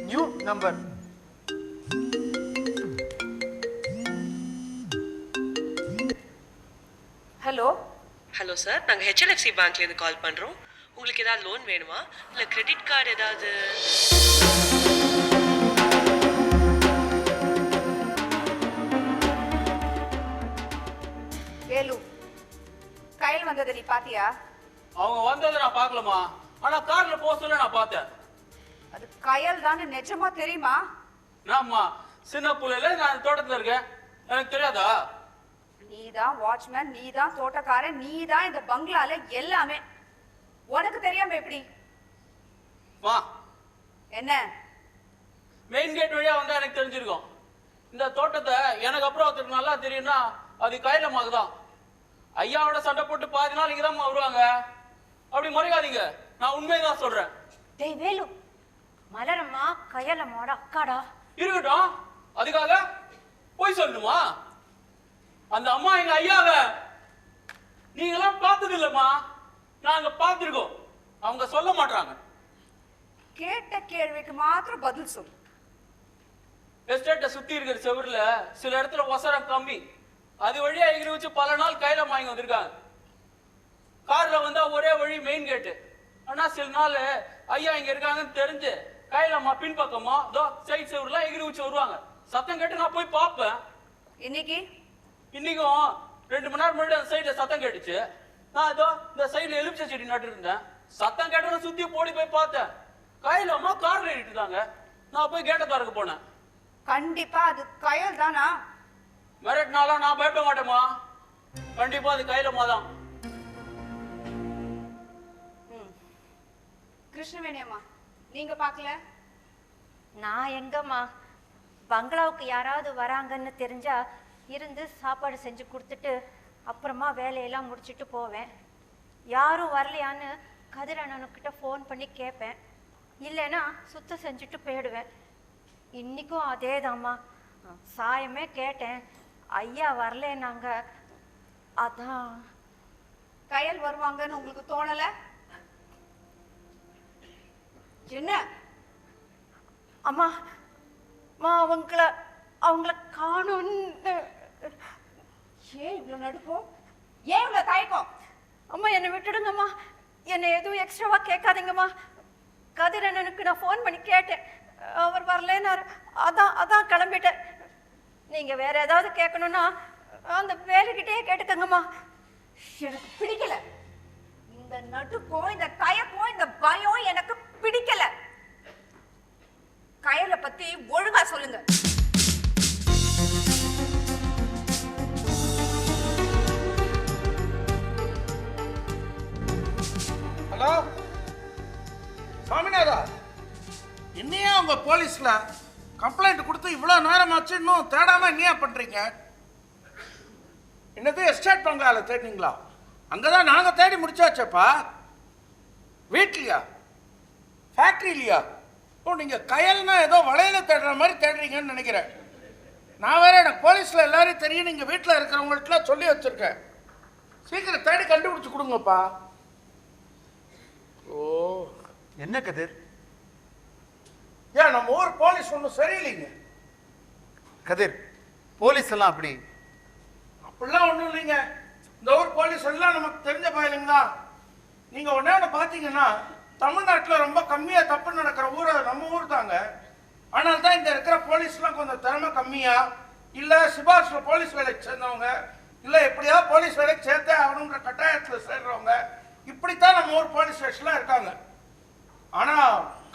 new number. Hello hello sir, நாங்கள் ஹெச்எல்எஃப்சி பேங்க்லேருந்து கால் பண்ணுறோம். உங்களுக்கு ஏதாவது லோன் வேணுமா, இல்லை கிரெடிட் கார்டு ஏதாவது? வேலு, கயல் வந்ததை நீ பாத்தியா? அவங்க வந்ததை நான் பார்க்கலமா, ஆனா கார்ல போக சொல்ல நான் பார்த்தேன். அது கயல் தான் நிஜமா தெரியுமா? நான்மா சின்ன புள்ளையில நான் தோட்டத்துல இருக்கேன், எனக்கு தெரியாதா? நீதான் வாட்ச்மேன், நீதான் தோட்டக்காரன், நீதான் இந்த பங்களால எல்லாமே. உனக்கு தெரியாம எப்படி? மா, என்ன? மெயின் கேட் வழியா வந்தா எனக்கு தெரிஞ்சிருக்கும். இந்த தோட்டத்தை எனக்கு அப்புறம் ஒருத்தருக்கு நல்லா தெரியும்னா அது கையிலமாக தான். ஐயாவோட சண்டை போட்டு பாதி நாள் இங்க தான் வருவாங்க. அப்படி முறையாதீங்க, நான் உண்மைதான் சொல்றேன். டேய் வேலு, மலரம்மா கயலம்மாவோட அக்காடா. இருக்கட்டும், அதுக்காக போய் சொல்லணுமா? அந்த அம்மா எங்க ஐயாவ நீங்களாம் பார்த்தது இல்லம்மா, நாங்க பார்த்திருக்கோம். அவங்க சொல்ல மாட்டாங்க. கேட்ட கேள்விக்கு மாத்திரம் பதில் சொல்லு. எஸ்டேட்டை சுத்தி இருக்கிற செவருல சில இடத்துல ஒசரம் கம்மி, அது வழியா எகிரி வச்சு பல நாள் கையில வாங்கி வந்திருக்காங்க. கார்ல வந்தா ஒரே வழி மெயின் கேட்டு. ஆனா சில நாள் ஐயா இங்க இருக்காங்கன்னு தெரிஞ்சு கையிலம்மா பின்பக்கமா சைட் செவருலாம் எகிரி வச்சு வருவாங்க. சத்தம் கேட்டு நான் போய் பார்ப்பேன். இன்னைக்கும் 2 மணி நேரம் முன்னாடி அந்த சைட்ல சத்தம் கேட்டுச்சு. நான் இதோ இந்த சைட்ல எலுமிச்சை செடி நட்டு இருந்தேன். சத்தம் கேட்டு சுத்தி போடி போய் பார்த்தேன். கையிலம்மா கார்ல ஏறிட்டு இருந்தாங்க. நான் போய் கேட்டை திறக்க போனேன். கண்டிப்பா அது கயல் தானா? மிரட்டினாலும் நான் பயப்பட மாட்டேமா. கண்டிப்பா அது கையிலம்மா தான். கிருஷ்ணவேணி அம்மா, நீங்க பார்க்கல? நான் எங்கம்மா, பங்களாவுக்கு யாராவது வராங்கன்னு தெரிஞ்சா இருந்து சாப்பாடு செஞ்சு கொடுத்துட்டு அப்புறமா வேலையெல்லாம் முடிச்சுட்டு போவேன். யாரும் வரலையான்னு கதிர் அண்ணனுக்கிட்ட ஃபோன் பண்ணி கேட்பேன். இல்லைன்னா சுத்தம் செஞ்சுட்டு போயிடுவேன். இன்னைக்கும் அதே தாம்மா. சாயமே கேட்டேன், ஐயா வரலன்னாங்க. அதான். கயல் வருவாங்கன்னு உங்களுக்கு தோணல? என்ன அம்மா, அவங்கள காணும்னு. ஏன் இவ்வளவு நடுக்கும்? ஏன் இவ்வளவு தயக்கம்? அம்மா என்னை விட்டுடுங்கம்மா, என்னை எதுவும் எக்ஸ்ட்ராவா கேட்காதீங்கம்மா. கதிர் அண்ணனுக்கு நான் ஃபோன் பண்ணி கேட்டேன், அவர் வரலன்னாரு. அதான் கிளம்பிட்டேன். நீங்க வேற ஏதாவது கேட்கணும்னா அந்த வேலைக்கிட்டே கேட்டுக்கங்கம்மா. எனக்கு பிடிக்கல. இந்த நடுக்கும் இந்த தயக்கம் இந்த பயம் எனக்கு பிடிக்கல. கயலை பத்தி ஒழுங்கா சொல்லுங்க. ஹலோ சாமிநாதா, இன்னையே உங்க போலீஸ்ல கம்ப்ளைண்ட் கொடுத்து இவ்வளவு நேரம் ஆச்சு, இன்னும் தேடாம என்னையா பண்றீங்க? என்னது எஸ்டேட் பங்களால தேடினீங்களா? அங்கதான் நாங்க தேடி முடிச்சாச்சப்பா. வீட்லயா, ஃபேக்டரியிலையா? ஓ, நீங்க கயல்னா ஏதோ வளையல தேடுற மாதிரி தேடுறீங்கன்னு நினைக்கிறேன். நான் வேற எனக்கு போலீஸ்ல எல்லாரையும் தெரியும், நீங்க வீட்டில் இருக்கிறவங்கள்ட்டலாம் சொல்லி வச்சிருக்கேன். சீக்கிரம் தேடி கண்டுபிடிச்சு கொடுங்கப்பா. ஓ, என்ன கதிர்? ஏன் நம்ம ஊர் போலீஸ் ஒன்றும் சரியில்லைங்க. கதிர், போலீஸ் எல்லாம் அப்படிலாம் ஒன்றும் இல்லைங்க. இந்த ஊர் போலீஸ் எல்லாம் நமக்கு தெரிஞ்ச பயலுங்க தான். நீங்க ஒன்னே ஒன்று பார்த்தீங்கன்னா, தமிழ்நாட்டில் ரொம்ப கம்மியா தப்பு நடக்கிற ஊர் நம்ம ஊர் தாங்க. ஆனால் தான் இங்க இருக்கிற போலீஸ்லாம் கொஞ்சம் திறமை கம்மியா, இல்ல சிபாரிசுல போலீஸ் வேலைக்கு சேர்ந்தவங்க, இல்ல எப்படியா போலீஸ் வேலைக்கு சேர்த்தே அவனுங்கிற கட்டாயத்தில் சேர்றவங்க, இப்படித்தான் நம்ம ஊர் போலீஸ் ஸ்டேஷன்லாம் இருக்காங்க. ஆனா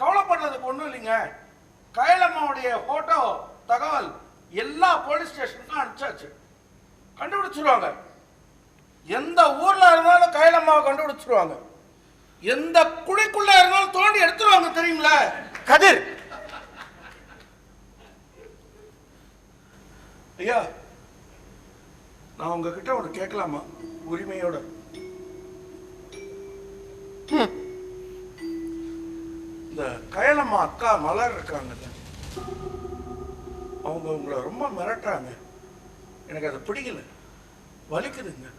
கவலைப்படுறதுக்கு ஒன்றும் இல்லைங்க. கயலம்மாவுடைய போட்டோ தகவல் எல்லா போலீஸ் ஸ்டேஷனுக்கும் அனுப்பிச்சாச்சு. கண்டுபிடிச்சிருவாங்க. எந்த ஊர்ல இருந்தாலும் கயலம்மாவை கண்டுபிடிச்சிருவாங்க. எந்த குழிக்குள்ள இருந்தாலும் தோண்டி எடுத்துருவாங்க, தெரியுங்களா? கதிர், ஐயா, நான் உங்ககிட்ட ஒன்று கேட்கலாமா உரிமையோட? இந்த கயலம்மா அக்கா மலர் இருக்காங்கல்ல, அவங்க உங்களை ரொம்ப மிரட்டுறாங்க. எனக்கு அதை பிடிக்கல, வலிக்குதுங்க.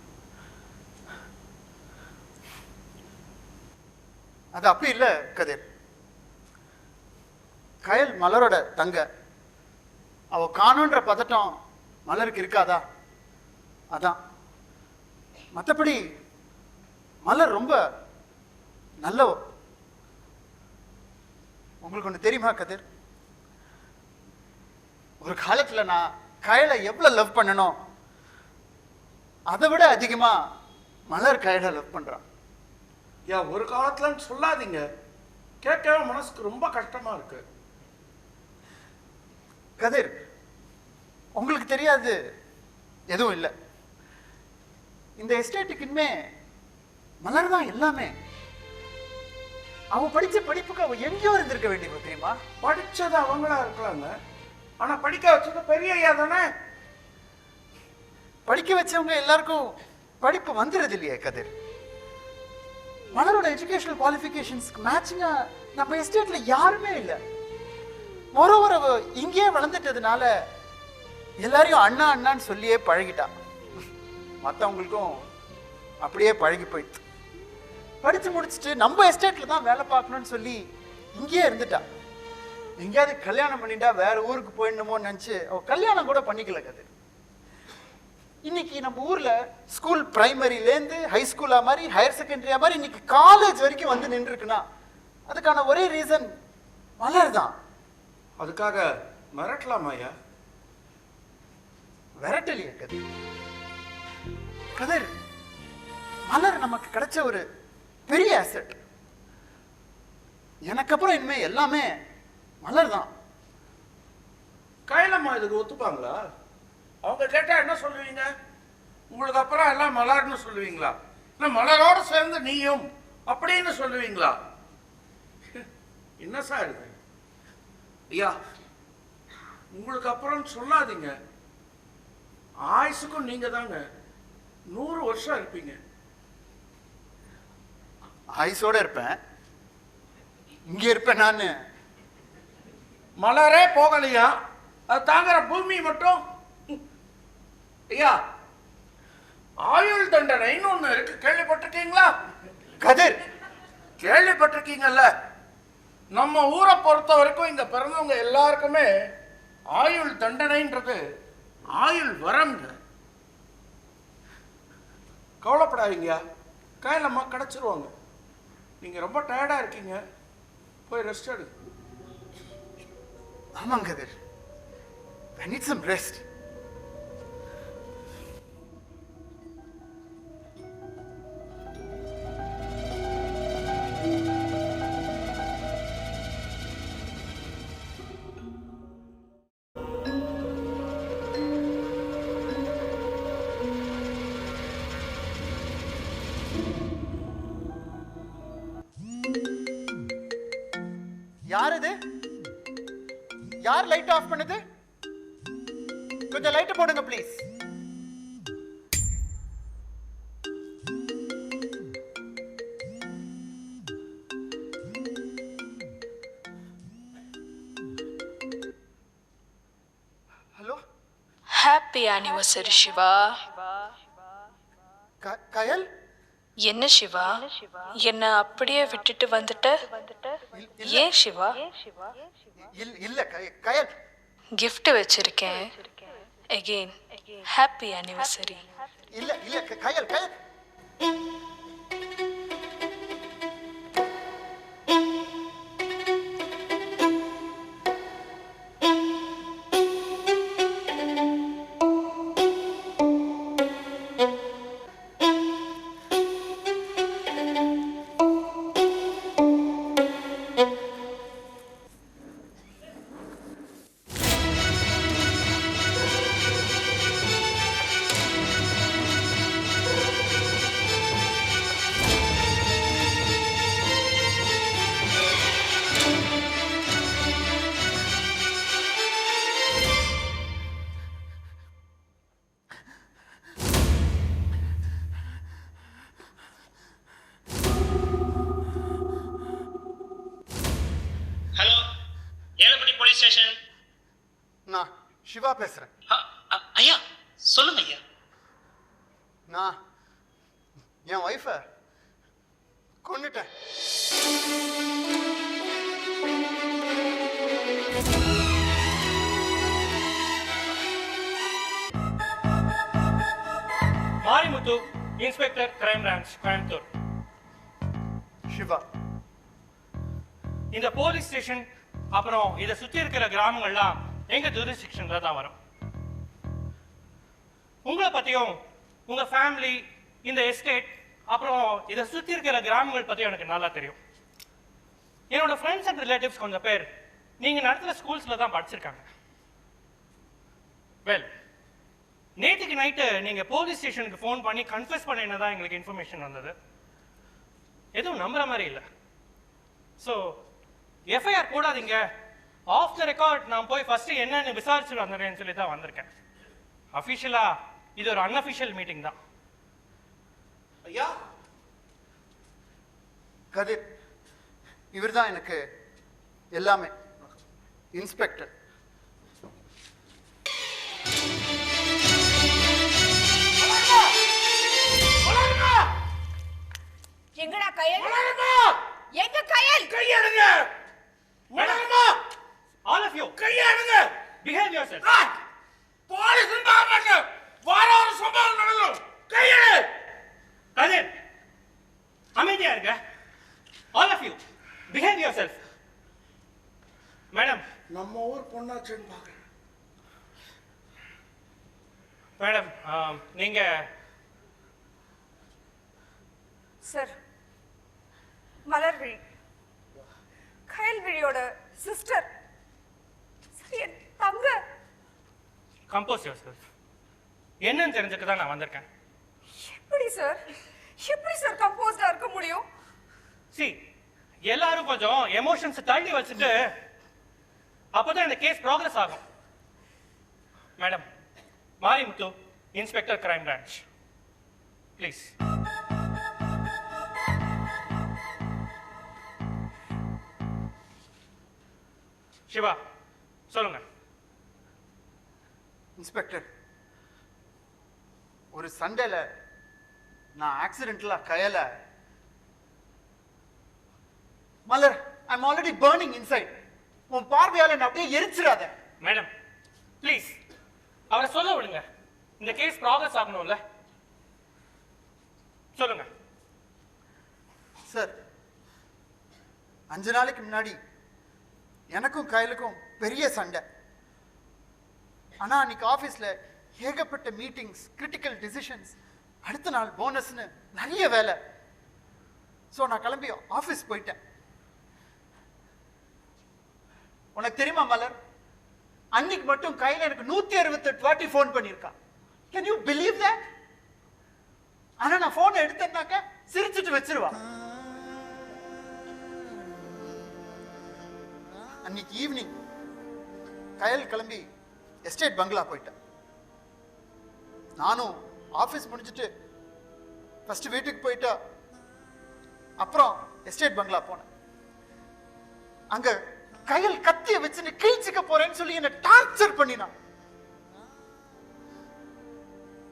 அது அப்படி இல்லை கதிர். கயல் மலரோட தங்க. அவ காணுன்ற பதட்டம் மலருக்கு இருக்காதா? அதான். மற்றபடி மலர் ரொம்ப நல்லவ. உங்களுக்கு ஒன்று தெரியுமா கதிர்? ஒரு காலத்தில் நான் கயலை எவ்வளோ லவ் பண்ணணும், அதை விட அதிகமாக மலர் கயலை லவ் பண்ணுறான். ஏன் ஒரு காலத்துலன்னு சொல்லாதீங்க, கேட்கவே மனசுக்கு ரொம்ப கஷ்டமா இருக்கு. கதிர், உங்களுக்கு தெரியாது எதுவும் இல்லை. இந்த எஸ்டேட்டுக்குமே மலர் தான் எல்லாமே. அவ படிச்ச படிப்புக்கு அவ எங்கேயோ இருந்திருக்க வேண்டியது தெரியுமா? படிச்சது அவங்களா இருக்கலாங்க, ஆனா படிக்க வச்சது பெரிய ஐயா தானே. படிக்க வச்சவங்க எல்லாருக்கும் படிப்பு வந்துடுது இல்லையே கதிர். மலரோட எஜுகேஷனல் குவாலிஃபிகேஷன்ஸ்க்கு மேட்சிங்கா நம்ம எஸ்டேட்ல யாருமே இல்லை. மொரோவர் அவ இங்கேயே வளர்ந்துட்டதுனால எல்லாரையும் அண்ணா அண்ணான்னு சொல்லியே பழகிட்டா. மற்றவங்களுக்கும் அப்படியே பழகி போயிடுது. படிச்சு முடிச்சுட்டு நம்ம எஸ்டேட்ல தான் வேலை பார்க்கணும்னு சொல்லி இங்கேயே இருந்துட்டா. எங்கேயாவது கல்யாணம் பண்ணிட்டா வேற ஊருக்கு போயிடணுமோன்னு நினைச்சு அவ கல்யாணம் கூட பண்ணிக்கல கதிர். இன்னைக்கு நம்ம ஊர்ல ஸ்கூல் பிரைமரியிலேருந்து ஹை ஸ்கூலா மாதிரி, ஹையர் செகண்டரியா மாதிரி, இன்னைக்கு காலேஜ் வரைக்கும் வந்து நின்று இருக்குன்னா அதுக்கான ஒரே ரீசன் மலர் தான். அதுக்காக மிரட்டலாமா ஐயா? விரட்டலையே கதிர். கதிர், மலர் நமக்கு கிடைச்ச ஒரு பெரிய அசெட். எனக்கு அப்புறம் இனிமே எல்லாமே மலர் தான். கையிலம்மா இதுக்கு ஒத்துப்பாங்களா? அவங்க கேட்டா என்ன சொல்லுவீங்க? உங்களுக்கு அப்புறம் எல்லாம் மலர்னு சொல்லுவீங்களா, இல்லை மலரோடு சேர்ந்து நீயும் அப்படின்னு சொல்லுவீங்களா? என்ன சார் இது ஐயா? உங்களுக்கு அப்புறம் சொல்லாதீங்க, ஆயுசுக்கும் நீங்க தாங்க 100 வருஷம் இருப்பீங்க. ஆயுசோட இருப்பேன், இங்க இருப்பேன் நான். மலரே போகலையா, அது தாங்குற பூமி மட்டும். ஐயா, ஆயுள் தண்டனைன்னு ஒண்ணு இருக்கு, கேள்விப்பட்டிருக்கீங்களா? கதிர், கேள்விப்பட்டிருக்கீங்கல்ல? நம்ம ஊரை பொறுத்த வரைக்கும் இங்க பிறந்தவங்க எல்லாருக்குமே ஆயுள் தண்டனைன்றது ஆயுள் வரம்ங்க. கவலைப்படாதீங்க, கையிலம்மா கிடைச்சிருவாங்க. நீங்க ரொம்ப டயர்டா இருக்கீங்க, போய் ரெஸ்ட் எடு. ஆமாங்க கதிர், I need some rest. யார் இது? யார் லைட் ஆஃப் பண்ணது? கொஞ்சம் லைட் போடுங்க please. Hello, happy anniversary Siva. Kayal, என்ன சிவா, என்ன அப்படியே விட்டுட்டு வந்துட்ட? ஏன் சிவா? இல்ல கயல், gift வச்சிருக்கேன். again happy anniversary. இல்ல இல்ல கயல் கயல். சிவா பேசுறேன். ஐயா சொல்லுங்க ஐயா. நான் என் ஒய்ஃபை கொன்னுட்டேன். Marimuthu, inspector crime branch, Coimbatore. Siva, இந்த போலீஸ் ஸ்டேஷன் அப்புறம் இதை சுத்தி இருக்கிற கிராமங்கள்லாம் எங்க ஜூரிஸ்டிக்ஷன்ல தான் வரும். உங்களை பத்தியும் உங்க ஃபேமிலி, இந்த எஸ்டேட், அப்புறம் இதை சுத்தி இருக்கிற கிராமங்கள் பத்தியும் எனக்கு நல்லா தெரியும். என்னோட ஃப்ரெண்ட்ஸ் அண்ட் ரிலேட்டிவ்ஸ் கொஞ்சம் பேர் நீங்க நடத்துற ஸ்கூல்ஸ்ல தான் படிச்சிருக்காங்க. வெல், நேற்றுக்கு நைட்டு நீங்க போலீஸ் ஸ்டேஷனுக்கு ஃபோன் பண்ணி கன்ஃபஸ் பண்ணினதான் எங்களுக்கு இன்ஃபர்மேஷன் வந்தது. எதுவும் நம்புற மாதிரி இல்லை. ஸோ எஃப்ஐஆர் போடாதீங்க, ஆஃப் த ரெக்கார்ட் நான் போய் ஃபர்ஸ்ட் என்னன்னு விசாரிச்சுட்டு வந்துடுறேன்னு சொல்லி தான் வந்திருக்கேன். அஃபிஷியலா இது ஒரு அன்அஃபிஷியல் மீட்டிங் தான். ஐயா கதிர், இவர் தான் எனக்கு எல்லாமே. இன்ஸ்பெக்டர். எங்கடா கயல்? எங்க கயல்? கையெடுங்க. ஆல் ஆஃப் யூ கையெடுங்க. Behave yourself. போலீஸ் பாருங்க. வார ஒரு சம்பவம் நடக்கும். கையெடு. கதிர், அமைதியா இருங்க. All of you behave yourself. Madam, நம்ம ஊர் பொண்ணாச்சுன்னு பாக்குறேன். மேடம், நீங்க சார், மலர்விழி, கயல்விழியோட சிஸ்டர். சரி, என் தங்க. Compose yourself. என்னன்னு தெரிஞ்சுக்க தான் நான் வந்திருக்கேன். எப்படி சார், எப்படி சார் கம்போஸ்டா இருக்க முடியும்? சி, எல்லாரும் கொஞ்சம் எமோஷன்ஸ் தள்ளி வச்சுட்டு அப்பதான் இந்த கேஸ் ப்ராக்ரஸ் ஆகும். Madam, Marimuthu, inspector crime branch, please. Siva, சொல்லுங்க. இன்ஸ்பெக்டர், ஒரு சண்டேல நான் ஆக்சிடென்ட்ல கயல. Malar, I'm already burning inside. உன் பார்வையால என்ன அப்படியே எரிச்சிடாத. மேடம், ப்ளீஸ் அவரை சொல்ல விடுங்க. இந்த கேஸ் ப்ராக்ரஸ் ஆகணும்ல. சொல்லுங்க. சார், 5 நாளைக்கு முன்னாடி எனக்கும் கயலுக்கும் பெரிய சண்டை. ஆனா அன்னைக்கு ஆபீஸ்ல ஏகப்பட்ட மீட்டிங்ஸ், கிரிட்டிக்கல் டிசிஷன்ஸ், அடுத்த நாள் போனஸ்னு நிறைய வேலை. ஸோ நான் கிளம்பி ஆஃபீஸ் போயிட்டேன். உனக்கு தெரியுமா மலர், அன்னைக்கு மட்டும் கையில எனக்கு 168 வாட்டி ஃபோன் பண்ணியிருக்கா. Can you believe that? ஆனா நான் போனை எடுத்தேன்னாக்க சிரிச்சுட்டு வச்சிருவா. அன்னைக்கு ஈவினிங் கயல் கிளம்பி எஸ்டேட் பங்களா போயிட்டேன். நானும் ஆஃபீஸ் முடிஞ்சிட்டு ஃபர்ஸ்ட் வீட்டுக்கு போயிட்டா, அப்புறம் எஸ்டேட் பங்களா போனேன். அங்க கயல் கத்திய வச்சு கிழிச்சுக்க போறேன்னு சொல்லி என்ன டார்ச்சர் பண்ணினான்.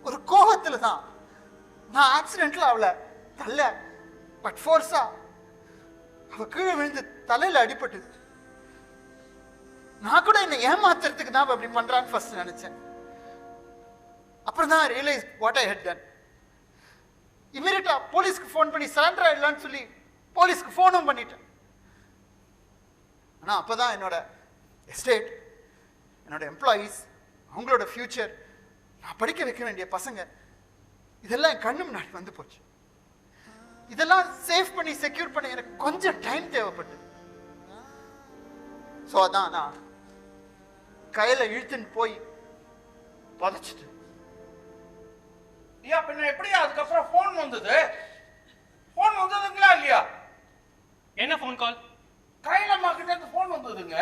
ஒரு கோபத்துல தான் நான் ஆக்சிடென்ட்ல அவளை தள்ள, பட் ஃபோர்ஸா அவ கீழே விழுந்து தலையில அடிபட்டுது. நான் கூட என்ன ஏமாத்துறதுக்கு தான் அப்படி பண்றான்னு ஃபர்ஸ்ட் நினைச்சேன். அப்புறம் தான் realise what I had done. இமீடியட்டா போலீஸ்க்கு ஃபோன் பண்ணி சரண்டர் ஆயிடலான்னு சொல்லி போலீஸ்க்கு ஃபோனும் பண்ணிட்டேன். ஆனா அப்பதான் என்னோட எஸ்டேட், என்னோட எம்ப்ளாயீஸ், அவங்களோட ஃபியூச்சர், நான் படிக்க வைக்க வேண்டிய பசங்க, இதெல்லாம் என் கண்ணு முன்னாடி வந்து போச்சு. இதெல்லாம் சேஃப் பண்ணி செக்யூர் பண்ண எனக்கு கொஞ்சம் டைம் தேவைப்பட்டு. ஸோ அதான் நான் கையில இழுத்துன்னு போய் புதைச்சிட்டு. ஐயா, பின்ன எப்படியா அதுக்கப்புறம் ஃபோன் வந்தது? ஃபோன் வந்ததுங்களா இல்லையா? என்ன ஃபோன் கால்? கையிலம்மா கிட்ட இருந்து ஃபோன் வந்ததுங்க.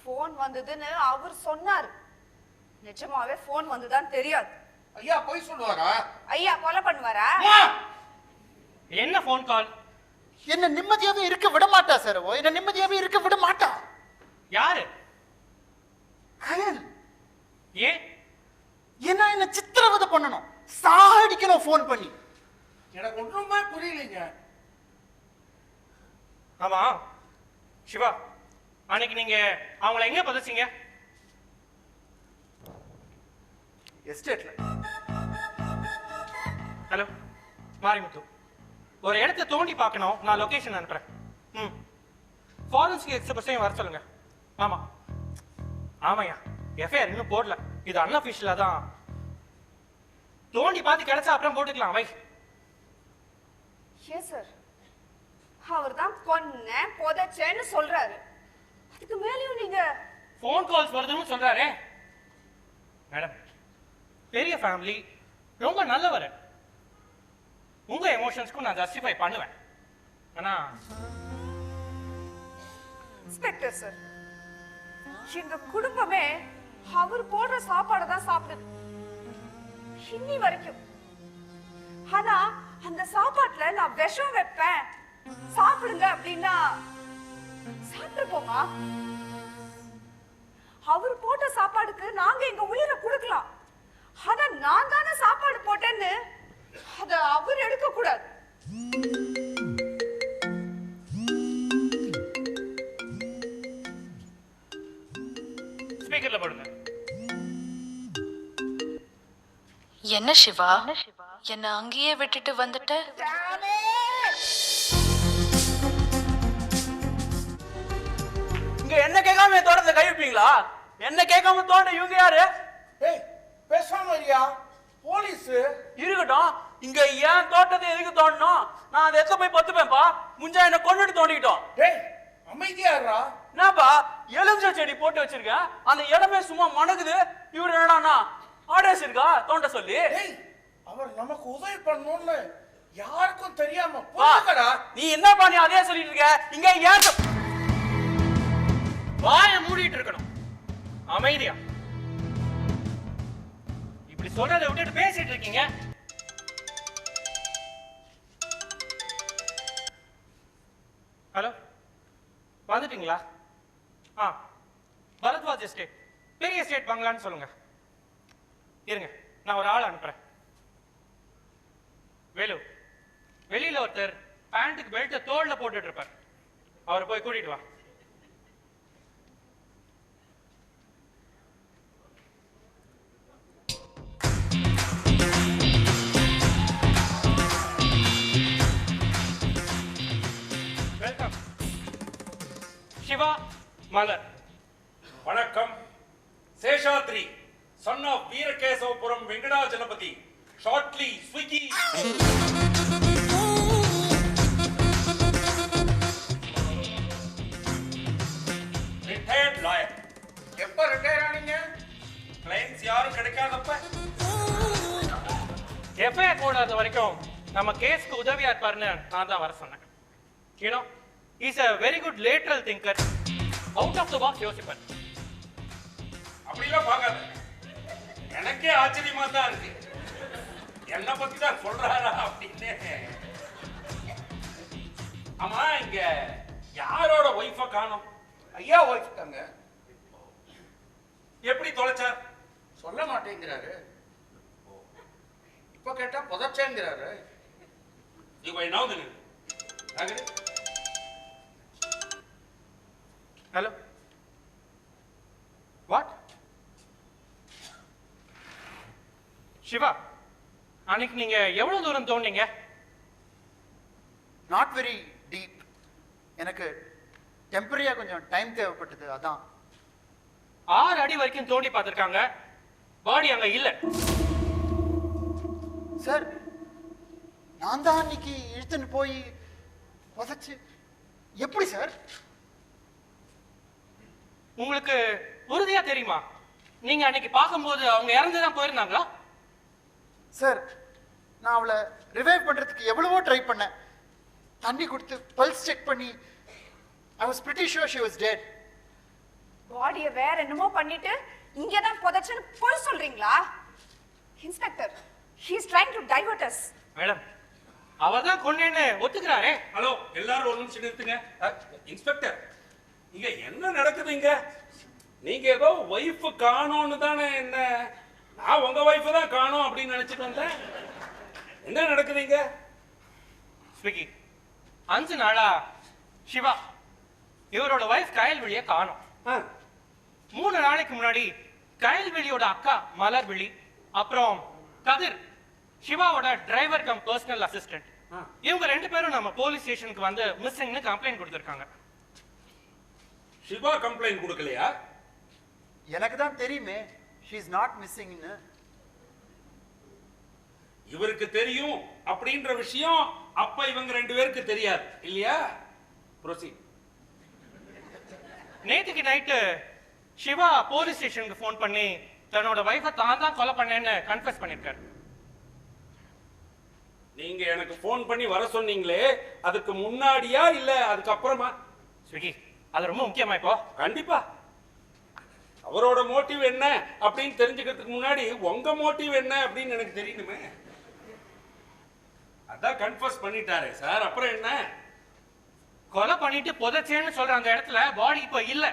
ஃபோன் வந்ததுன்னு அவர் சொன்னார். நிஜமாவே ஃபோன் வந்துதான் தெரியாது. ஐயா போய் சொல்லுவாரா? ஐயா கொலை பண்ணுவாரா? என்ன ஃபோன் கால்? என்ன நிம்மதியாவே இருக்க விட மாட்டா சார். என்ன நிம்மதியாவே இருக்க விட மாட்டா. யாரு? கயல். ஏன்? ஏன்னா என்ன சித்திரவதை பண்ணணும், சாகடிக்கணும் ஃபோன் பண்ணி. எனக்கு ஒன்றுமே புரியலைங்க. ஆமா சிவா, அன்னைக்கு நீங்க அவங்கள எங்க புதைச்சீங்க? எஸ்டேட்ல. ஹலோ மாரிமுத்து, ஒரு இடத்த தோண்டி பார்க்கணும், நான் லொகேஷன் அனுப்புறேன். ஃபாரன்சிக் எக்ஸ்பர்ட்ஸையும் வர சொல்லுங்க. ஆமா ஆமாய்யா, எஃப்ஐஆர் இன்னும் போடல, இது அன்அஃபிஷியலா தான். தோண்டி பார்த்து கிடைச்சா அப்புறம் போட்டுக்கலாம். வை. ஏன் சார், அவர் தான் கொன்ன புதைச்சேன்னு சொல்றாரு, அதுக்கு மேலேயும் நீங்க ஃபோன் கால்ஸ் வருதுன்னு சொல்றாரே. மேடம், பெரிய ஃபேமிலி, ரொம்ப நல்லவர், உங்க எமோஷன்ஸ்க்கும் நான் ஜஸ்டிஃபை பண்ணுவேன். ஆனா இன்ஸ்பெக்டர் சார், எங்க குடும்பமே அவர் போடுற சாப்பாடு தான் சாப்பிடுது இன்னி வரைக்கும். ஆனா அந்த சாப்பாட்டுல நான் விஷம் வைப்பேன் சாப்பிடுங்க அப்படின்னா சாப்பிட்டுப்போமா? அவர் போட்ட சாப்பாடுக்கு நாங்க எங்க உயிரை கொடுக்கலாம், ஆனா நான் தானே சாப்பாடு போட்டேன்னு அத அவர் எடுக்க கூடாது. ஸ்பீக்கர்ல போடுங்க. என்ன சிவா, என்ன அங்கேயே விட்டுட்டு வந்துட்ட? இங்க என்ன கேட்காம என் தோட்டத்தை கை வைப்பீங்களா? என்ன கேட்காம தோண்ட இவங்க யாரு? ஏய் பேசாம இருயா, போலீஸ். இருக்கட்டும், இங்க ஏன் தோட்டத்தை எதுக்கு தோண்டணும்? நான் அதை எத்த போய் பத்துப்பேன்ப்பா. முஞ்சா என்ன கொண்டுட்டு தோண்டிக்கிட்டோம். டேய் அமைதியா இருடா. என்னப்பா எலுமிச்சை செடி போட்டு வச்சிருக்கேன், அந்த இடமே சும்மா மணக்குது. இவரு என்னடானா ஆர்டர்ஸ் இருக்கா தோண்ட சொல்லி? டேய் அவர் நமக்கு உதவி பண்ணணும்னு யாருக்கும் தெரியாம போங்கடா. நீ என்ன பண்ணி அதே சொல்லிட்டு இருக்க? இங்க ஏன் வாயை மூடிட்டு இருக்கணும், அமைதியா. இப்படி சொல்றதை விட்டுட்டு பேசிட்டு இருக்கீங்க. ஹலோ, வந்துட்டீங்களா? பரத்வாஜ் எஸ்டேட், பெரிய எஸ்டேட் பங்களான்னு சொல்லுங்க. இருங்க, நான் ஒரு ஆள் அனுப்புறேன். வேலு, வெளியில ஒருத்தர் பேண்ட்டுக்கு பெல்ட்டை தோல்ல போட்டுட்டு இருப்பார், அவரை போய் கூட்டிட்டு வா. வெல்கம். சிவா, மலர். வணக்கம். Seshadri, son of Veerakesavapuram Venkatajalapathi, shortly Swiggy. Retired lawyer. எப்ப ரிட்டையர் ஆனீங்க? Clients யாரும் கிடைக்காதப்ப. எஃப்ஐஆர் போடாத வரைக்கும் நம்ம கேஸ்க்கு உதவியா இருப்பாருன்னு நான் தான் வர சொன்னேன். You know, is a very good lateral thinker, out of the box யோசிப்பார். அப்படிலாம் பார்க்காத, எனக்கே ஆச்சரியமா தான் இருக்கு. என்ன பத்தி தான் சொல்றாரா அப்படின்னு. ஆமா, இங்க யாரோட ஒய்ஃப காணோம்? ஐயா ஒய்ஃப் தாங்க. எப்படி தொலைச்சார்? சொல்ல மாட்டேங்கிறாரு. இப்ப கேட்டா புதைச்சேங்கிறாரு. நீ போய் நவுந்து நில்லு. Hello, what? சிவா, அன்னைக்கு நீங்க எவ்வளவு தூரம் தோண்டீங்க? நாட் வெரி டீப், எனக்கு டெம்பரரியா கொஞ்சம் டைம் தேவைப்பட்டது, அதான். 6 அடி வரைக்கும் தோண்டி பார்த்திருக்காங்க, பாடி அங்க இல்ல. சார், நான் தான் அன்னைக்கு இழுத்துன்னு போய் புதைச்சு. எப்படி சார்? உங்களுக்கு உறுதியா தெரியுமா? நீங்க அன்னைக்கு பார்க்கும்போது அவங்க இறந்துதான் போயிருந்தாங்களா? சார், நான் அவளை ரிவைவ் பண்றதுக்கு எவ்வளவோ ட்ரை பண்ணேன். தண்ணி கொடுத்து பல்ஸ் செக் பண்ணி I was pretty sure she was dead. பாடியை வேற என்னமோ பண்ணிட்டு இங்க தான் புதைச்சேன்னு போய் சொல்றீங்களா? Inspector, he is trying to divert us. மேடம், அவர் தான் கொன்னேன்னு ஒத்துக்கிறாரே. ஹலோ, எல்லாரும் ஒரு நிமிஷம் நிறுத்துங்க. இன்ஸ்பெக்டர், இங்க என்ன நடக்குது? இங்க நீங்க ஏதோ ஒய்ஃப் காணோன்னு தானே என்ன? நான் உங்க ஒய்ஃப் தான் காணோம் அப்படின்னு நினைச்சிட்டு வந்தேன். என்ன நடக்குதுங்க? ஸ்விக்கி 5 நாளா சிவா இவரோட வைஃப் கயல்விழிய காணோம். 3 நாளைக்கு முன்னாடி கயல்விழியோட அக்கா மலர்விழி, அப்புறம் கதிர் சிவாவோட டிரைவர் கம் பர்சனல் அசிஸ்டன்ட், இவங்க 2 பேரும் நம்ம போலீஸ் ஸ்டேஷனுக்கு வந்து மிஸ்ஸிங்னு கம்ப்ளைண்ட் கொடுத்திருக்காங்க. சிவா கம்ப்ளைண்ட் கொடுக்கலையா? எனக்கு தான் தெரியுமே she is not missing ன்னு. இவருக்கு தெரியும் அப்படின்ற விஷயம் அப்ப இவங்க 2 பேருக்கு தெரியாது இல்லையா? ப்ரோசீட். நேத்துக்கு நைட்டு சிவா போலீஸ் ஸ்டேஷனுக்கு ஃபோன் பண்ணி தன்னோட வைஃபை தான் கொலை பண்ணேன்னு கன்ஃபஸ் பண்ணிருக்காரு. நீங்க எனக்கு ஃபோன் பண்ணி வர சொன்னீங்களே, அதுக்கு முன்னாடியா இல்ல அதுக்கு அப்புறமா? ஸ்விக்கி அது ரொம்ப முக்கியமா இப்போ? கண்டிப்பா. அவரோட மோட்டிவ் என்ன அப்படின்னு தெரிஞ்சுக்கிறதுக்கு முன்னாடி உங்க மோட்டிவ் என்ன அப்படின்னு எனக்கு தெரியணுமே. அதான் கன்ஃபஸ் பண்ணிட்டாரே சார், அப்புறம் என்ன? கொலை பண்ணிட்டு புதைச்சேன்னு சொல்ற அந்த இடத்துல பாடி இப்போ இல்ல.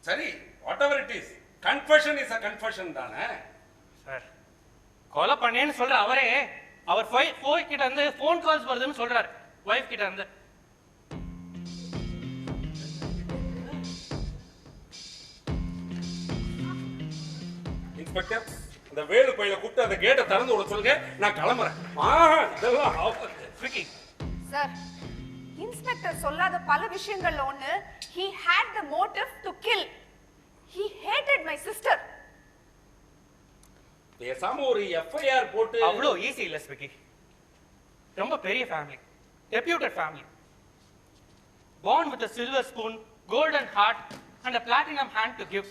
சரி, what ever it is, confession is a confession தானே சார். கொலை பண்ணேன்னு சொல்ற அவரே அவர் வைஃப் கிட்ட இருந்து ஃபோன் கால்ஸ் வருதுன்னு சொல்றாரு. வைஃப் கிட்ட இருந்து இன்ஸ்பெக்டர், அந்த வேலு பையில கூப்பிட்டு அந்த கேட்டை திறந்து விட சொல்லுங்க, நான் கிளம்புறேன். இதெல்லாம் ஸ்விக்கி சார், இன்ஸ்பெக்டர் சொல்லாத பல விஷயங்கள்ல ஒண்ணு, he had the motive to kill. He hated my sister. பேசாம ஒரு எஃப்ஐஆர் போட்டு. அவ்வளோ ஈஸி இல்ல ஸ்விக்கி. ரொம்ப பெரிய family, reputed family, born with a silver spoon, golden heart and a platinum hand to give.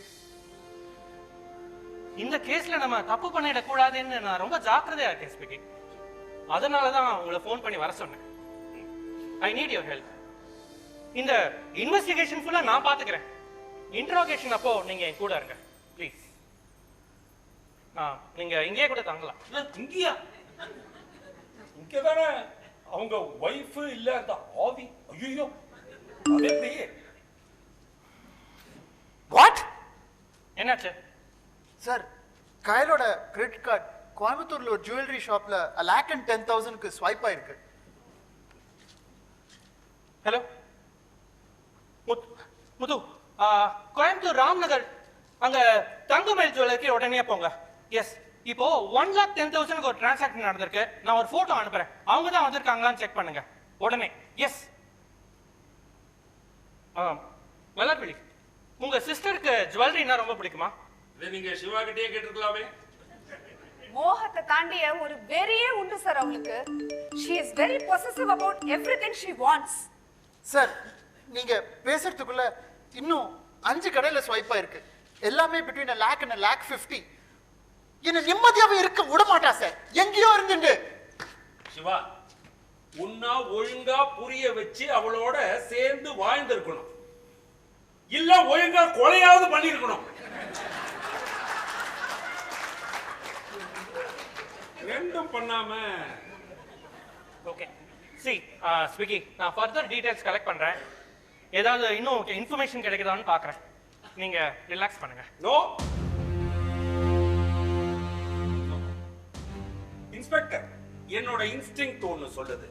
இந்த கேஸ்ல நம்ம தப்பு பண்ணிட கூடாதுன்னு நான் ரொம்ப ஜாக்கிரதையா இருக்கேன் ஸ்விக்கி. அதனால தான் உங்களை ஃபோன் பண்ணி வர சொன்னேன். I need your help. இந்த இன்வெஸ்டிகேஷன் ஃபுல்லா நான் பாத்துக்கிறேன். இன்ட்ரோகேஷன் அப்போ நீங்க என் கூட இருங்க ப்ளீஸ். நீங்க இங்கேயே கூட தங்கலாம். இங்கேயா? இங்கதானே அவங்க வைஃப் இல்ல அந்த ஆவி. ஐயோ, அது எப்படி? வாட்? என்னாச்சு சார்? கயலோட கிரெடிட் கார்டு கோயம்புத்தூர்ல ஒரு ஜுவல்லரி ஷாப்ல 1,10,000க்கு ஸ்வைப் ஆயிருக்கு. ஹலோ முத்து, கோயம்புத்தூர் ராம்நகர் அங்க தங்கமயில் ஜுவல்லரிக்கு உடனே போங்க. எஸ், இப்போ 1,10,000க்கு ஒரு டிரான்சாக்ஷன் நடந்திருக்கு. நான் ஒரு போட்டோ அனுப்புறேன். அவங்க தான் வந்திருக்காங்களான்னு செக் பண்ணுங்க உடனே. எஸ். மலர்விழி, உங்க சிஸ்டருக்கு ஜுவல்லரினா ரொம்ப பிடிக்குமா? இதை நீங்க சிவா கிட்டே கேட்டிருக்கலாமே. மோகத்தை தாண்டிய ஒரு வெறியே உண்டு சார் அவளுக்கு. she is very possessive about everything she wants. Sir, நீங்க பேசுறதுக்குள்ள இன்னும் 5 கடையில ஸ்வைப் ஆயிருக்கு. எல்லாமே between 1,00,000 and 1,50,000. என்ன நிம்மதியாவே இருக்க விட மாட்டா சார். எங்கேயோ இருந்துட்டு. சிவா, உன்னா ஒழுங்கா புரிய வச்சு அவளோட சேர்ந்து வாழ்ந்திருக்கணும், இல்ல ஒழுங்கா கொலையாவது பண்ணிருக்கணும். ரெண்டும் பண்ணாம. ஓகே சி ஸ்விக்கி, நான் ஃபர்தர் டீடைல்ஸ் கலெக்ட் பண்றேன். ஏதாவது இன்னும் இன்ஃபர்மேஷன் கிடைக்குதான்னு பார்க்குறேன். நீங்க ரிலாக்ஸ் பண்ணுங்க. நோ இன்ஸ்பெக்டர், என்னோட இன்ஸ்டிங்க்ட் ஒன்னு சொல்லுது.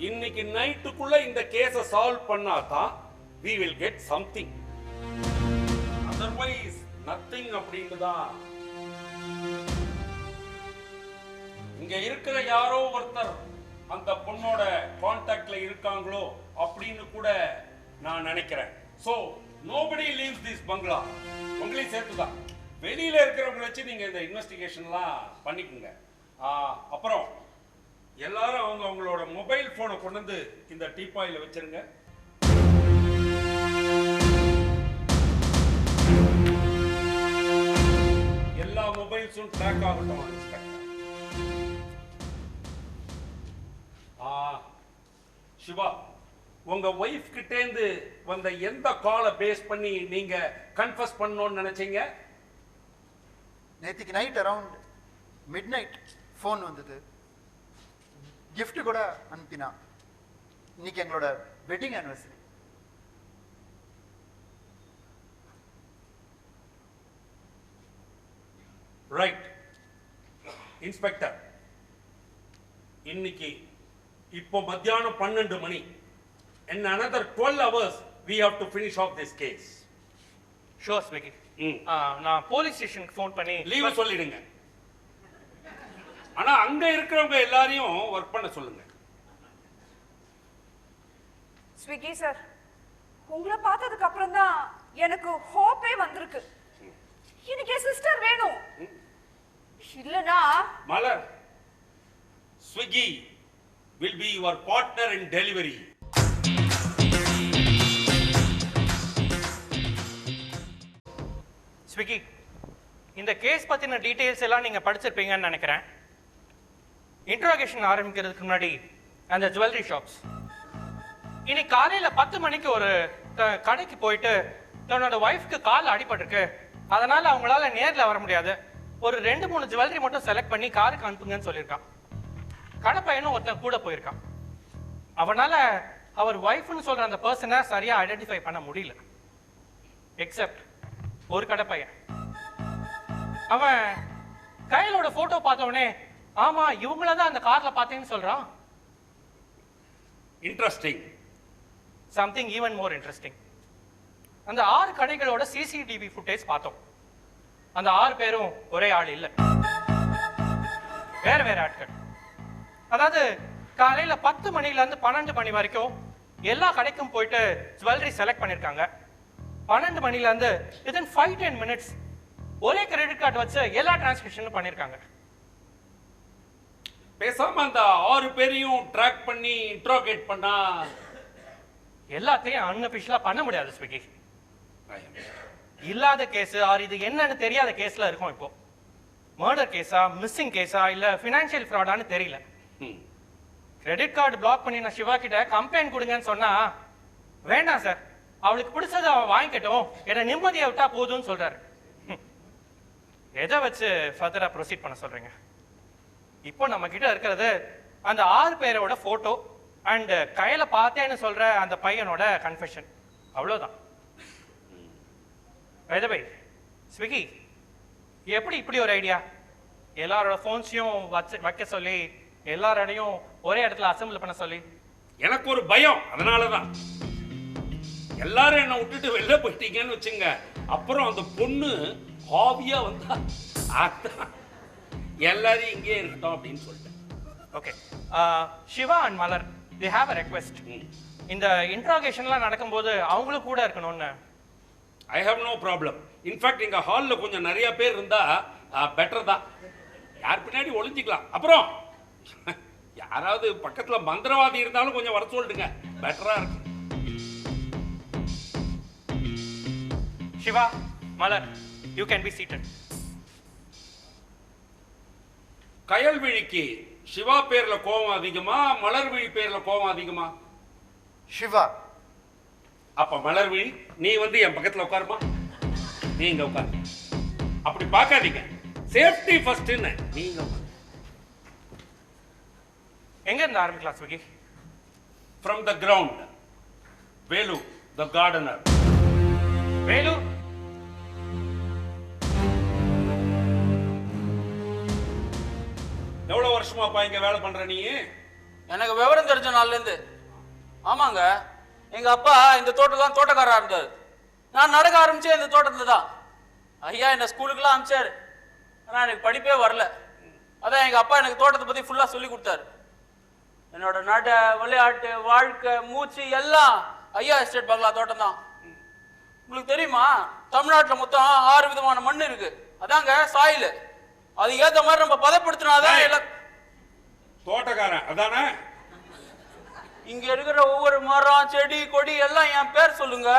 இன்னைக்கு நைட்டுக்குள்ள இந்த கேஸை சால்வ் பண்ணாதான் we will get something, otherwise nothing அப்படின்னு தான். இங்க இருக்கிற யாரோ ஒருத்தர் அந்த பொண்ணோட கான்டாக்ட்ல இருக்காங்களோ அப்படின்னு கூட நான் நினைக்கிறேன். So nobody leaves this bungalow. உங்களையும் சேர்த்துதான். வெளியில இருக்கிறவங்களை வச்சு நீங்க இந்த இன்வெஸ்டிகேஷன்லாம் பண்ணிக்கோங்க. அப்புறம் எல்லாரும் அவங்களோட மொபைல் போனை கொண்டு வந்து இந்த டீப்பாயில வச்சிருங்க. எல்லா மொபைல்ஸும் ட்ராக் ஆகட்டும் இன்ஸ்பெக்டர். சிவா, உங்க ஒய்ஃப் கிட்டேந்து வந்த எந்த காலை பேஸ் பண்ணி நீங்க கன்ஃபஸ் பண்ணணும்னு நினைச்சீங்க? நேத்திக்கு நைட் அரவுண்ட் மிட்நைட் ஃபோன் வந்தது. கிஃப்ட் கூட அனுப்பினா. இன்னைக்கு எங்களோட வெட்டிங் ஆனிவர்சரி. ரைட் இன்ஸ்பெக்டர், இன்னைக்கு இப்போ மத்தியானம் 12 மணி. In another 12 hours we have to finish off this case. Sure Swiggy. நான் போலீஸ் ஸ்டேஷனுக்கு ஃபோன் பண்ணி லீவு சொல்லிடுங்க. ஆனா அங்க இருக்கிறவங்க எல்லாரையும் ஒர்க் பண்ண சொல்லுங்க. ஸ்விக்கி சார், உங்களை பார்த்ததுக்கு அப்புறம் தான் எனக்கு ஹோப்பே வந்திருக்கு. எனக்கு என் சிஸ்டர் வேணும். இல்லனா மலர், Swiggy will be your partner in delivery. Swiggy, இந்த கேஸ் பத்தின டீடைல்ஸ் எல்லாம் நீங்க படிச்சிருப்பீங்கன்னு நினைக்கிறேன். இன்ட்ரோகேஷன் ஆரம்பிக்கிறதுக்கு முன்னாடி அந்த ஜுவல்லரி ஷாப்ஸ், இன்னைக்கு காலையில 10 மணிக்கு ஒரு கடைக்கு போயிட்டு தன்னோட ஒய்ஃப்க்கு கால் அடிபட்டிருக்கு, அதனால அவங்களால நேர்ல வர முடியாது, ஒரு 2-3 ஜுவல்லரி மட்டும் செலக்ட் பண்ணி காருக்கு அனுப்புங்கன்னு சொல்லியிருக்கான். கடை பையனும் ஒருத்தன் கூட போயிருக்கான். அவனால அவர் ஒய்ஃப்னு சொல்ற அந்த பர்சனை சரியா ஐடென்டிஃபை பண்ண முடியல. எக்ஸப்ட் ஒரு கடை பையன். அவன் கையிலோட போட்டோ பார்த்தவனே ஆமா இவங்கள தான் அந்த கார்ல பார்த்தேன்னு சொல்றான். Interesting. Something even more interesting. அந்த 6 கடைகளோட சிசிடிவி ஃபுட்டேஜ் பார்த்தோம். அந்த 6 பேரும் ஒரே ஆள் இல்ல, வேற வேற ஆட்கள். அதாவது காலையில 10 மணில இருந்து 12 மணி வரைக்கும் எல்லா கடைக்கும் போயிட்டு ஜுவல்லரி செலக்ட் பண்ணிருக்காங்க. 12 மணில இருந்து within 5-10 minutes ஒரே கிரெடிட் கார்டு வச்சு எல்லா டிரான்சாக்ஷனும் பண்ணிருக்காங்க. பேசாம அந்த 6 பேரையும் ட்ராக் பண்ணி இன்ட்ரோகேட் பண்ணா எல்லாத்தையும் அன்அபிஷியலா பண்ண முடியாது ஸ்விக்கி. இல்லாத கேஸ் ஆர் இது என்னன்னு தெரியாத கேஸ்ல இருக்கும். இப்போ மர்டர் கேஸா, மிஸ்ஸிங் கேஸா, இல்ல ஃபினான்ஷியல் ஃப்ராடான்னு தெரியல. கிரெடிட் கார்டு பிளாக் பண்ணி நான் சிவா கிட்ட கம்ப்ளைண்ட் கொடுங்கன்னு சொன்னா வேண்டாம் சார், அவளுக்கு பிடிச்சதை அவன் வாங்கிக்கட்டும், என்னை நிம்மதியை விட்டா போதும்னு சொல்றாரு. எதை வச்சு ஃபர்தரா ப்ரொசீட் பண்ண சொல்றீங்க? இப்போ நம்ம கிட்ட இருக்கிறது அந்த 6 பேரோட போட்டோ அண்ட் கையில பார்த்தேன்னு சொல்ற அந்த பையனோட கன்ஃபெஷன், அவ்வளவுதான். பை ஸ்விக்கி, எப்படி இப்படி ஒரு ஐடியா? எல்லாரோட போன்ஸையும் வைக்க சொல்லி எல்லாரோடையும் ஒரே இடத்துல அசம்பிள் பண்ண சொல்லி. எனக்கு ஒரு பயம், அதனாலதான். எல்லாரும் என்ன விட்டுட்டு வெளில போயிட்டீங்கன்னு வச்சுங்க, அப்புறம் அந்த பொண்ணு ஹாபியா வந்தா எல்லாரும் இங்கே இருக்கட்டும் அப்படின்னு சொல்லிட்டேன். Okay, Siva and Malar, they have a request. இந்த இன்ட்ராகேஷன்லாம் நடக்கும்போது அவங்களும் கூட இருக்கணும்னு. I have no problem. In fact எங்க ஹாலில் கொஞ்சம் நிறைய பேர் இருந்தா பெட்டர் தான். யார் பின்னாடி ஒளிஞ்சிக்கலாம். அப்புறம் யாராவது பக்கத்துல மந்திரவாதி இருந்தாலும் கொஞ்சம் வர சொல்லிடுங்க, பெட்டரா இருக்கும். சிவா, மலர், you can be seated. கயல்விழிக்கு Siva பேர்ல கோபம் அதிகமா, மலர்விழி பேர்ல கோபம் அதிகமா? சிவா. அப்ப மலர்விழி, நீ வந்து என் பக்கத்துல உட்காருமா, நீங்க உட்காரு. அப்படி பார்க்காதீங்க, சேஃப்டி ஃபர்ஸ்ட்னு. நீங்க எங்க இருந்து ஆரம்பிக்கலாம் Swiggy? From the ground. Velu the gardener. Velu, எவ்வளவு வருஷமாப்பா இங்க வேலை பண்ற நீ? எனக்கு விவரம் தெரிஞ்ச நாள்ல இருந்து. ஆமாங்க, எங்க அப்பா இந்த தோட்டம்லாம் தோட்டக்காரா இருந்தாரு. நான் நடக்க ஆரம்பிச்சேன் இந்த தோட்டத்துல தான். ஐயா என்ன ஸ்கூலுக்குலாம் அனுப்பிச்சாரு, ஆனா எனக்கு படிப்பே வரல. அதான் எங்க அப்பா எனக்கு தோட்டத்தை பத்தி ஃபுல்லா சொல்லி கொடுத்தாரு. என்னோட நட, விளையாட்டு, வாழ்க்கை, மூச்சு எல்லாம் ஐயா எஸ்டேட் பங்களா தோட்டம் தான். உங்களுக்கு தெரியுமா, தமிழ்நாட்டில் மொத்தம் 6 விதமான மண் இருக்கு. அதாங்க சாயில். அது ஏத்த மாதிரி நம்ம பதப்படுத்தினாதான் எல்லாம். தோட்டக்காரன் அதானே? இங்க இருக்கிற ஒவ்வொரு மரம், செடி, கொடி எல்லாம் என் பேர் சொல்லுங்க.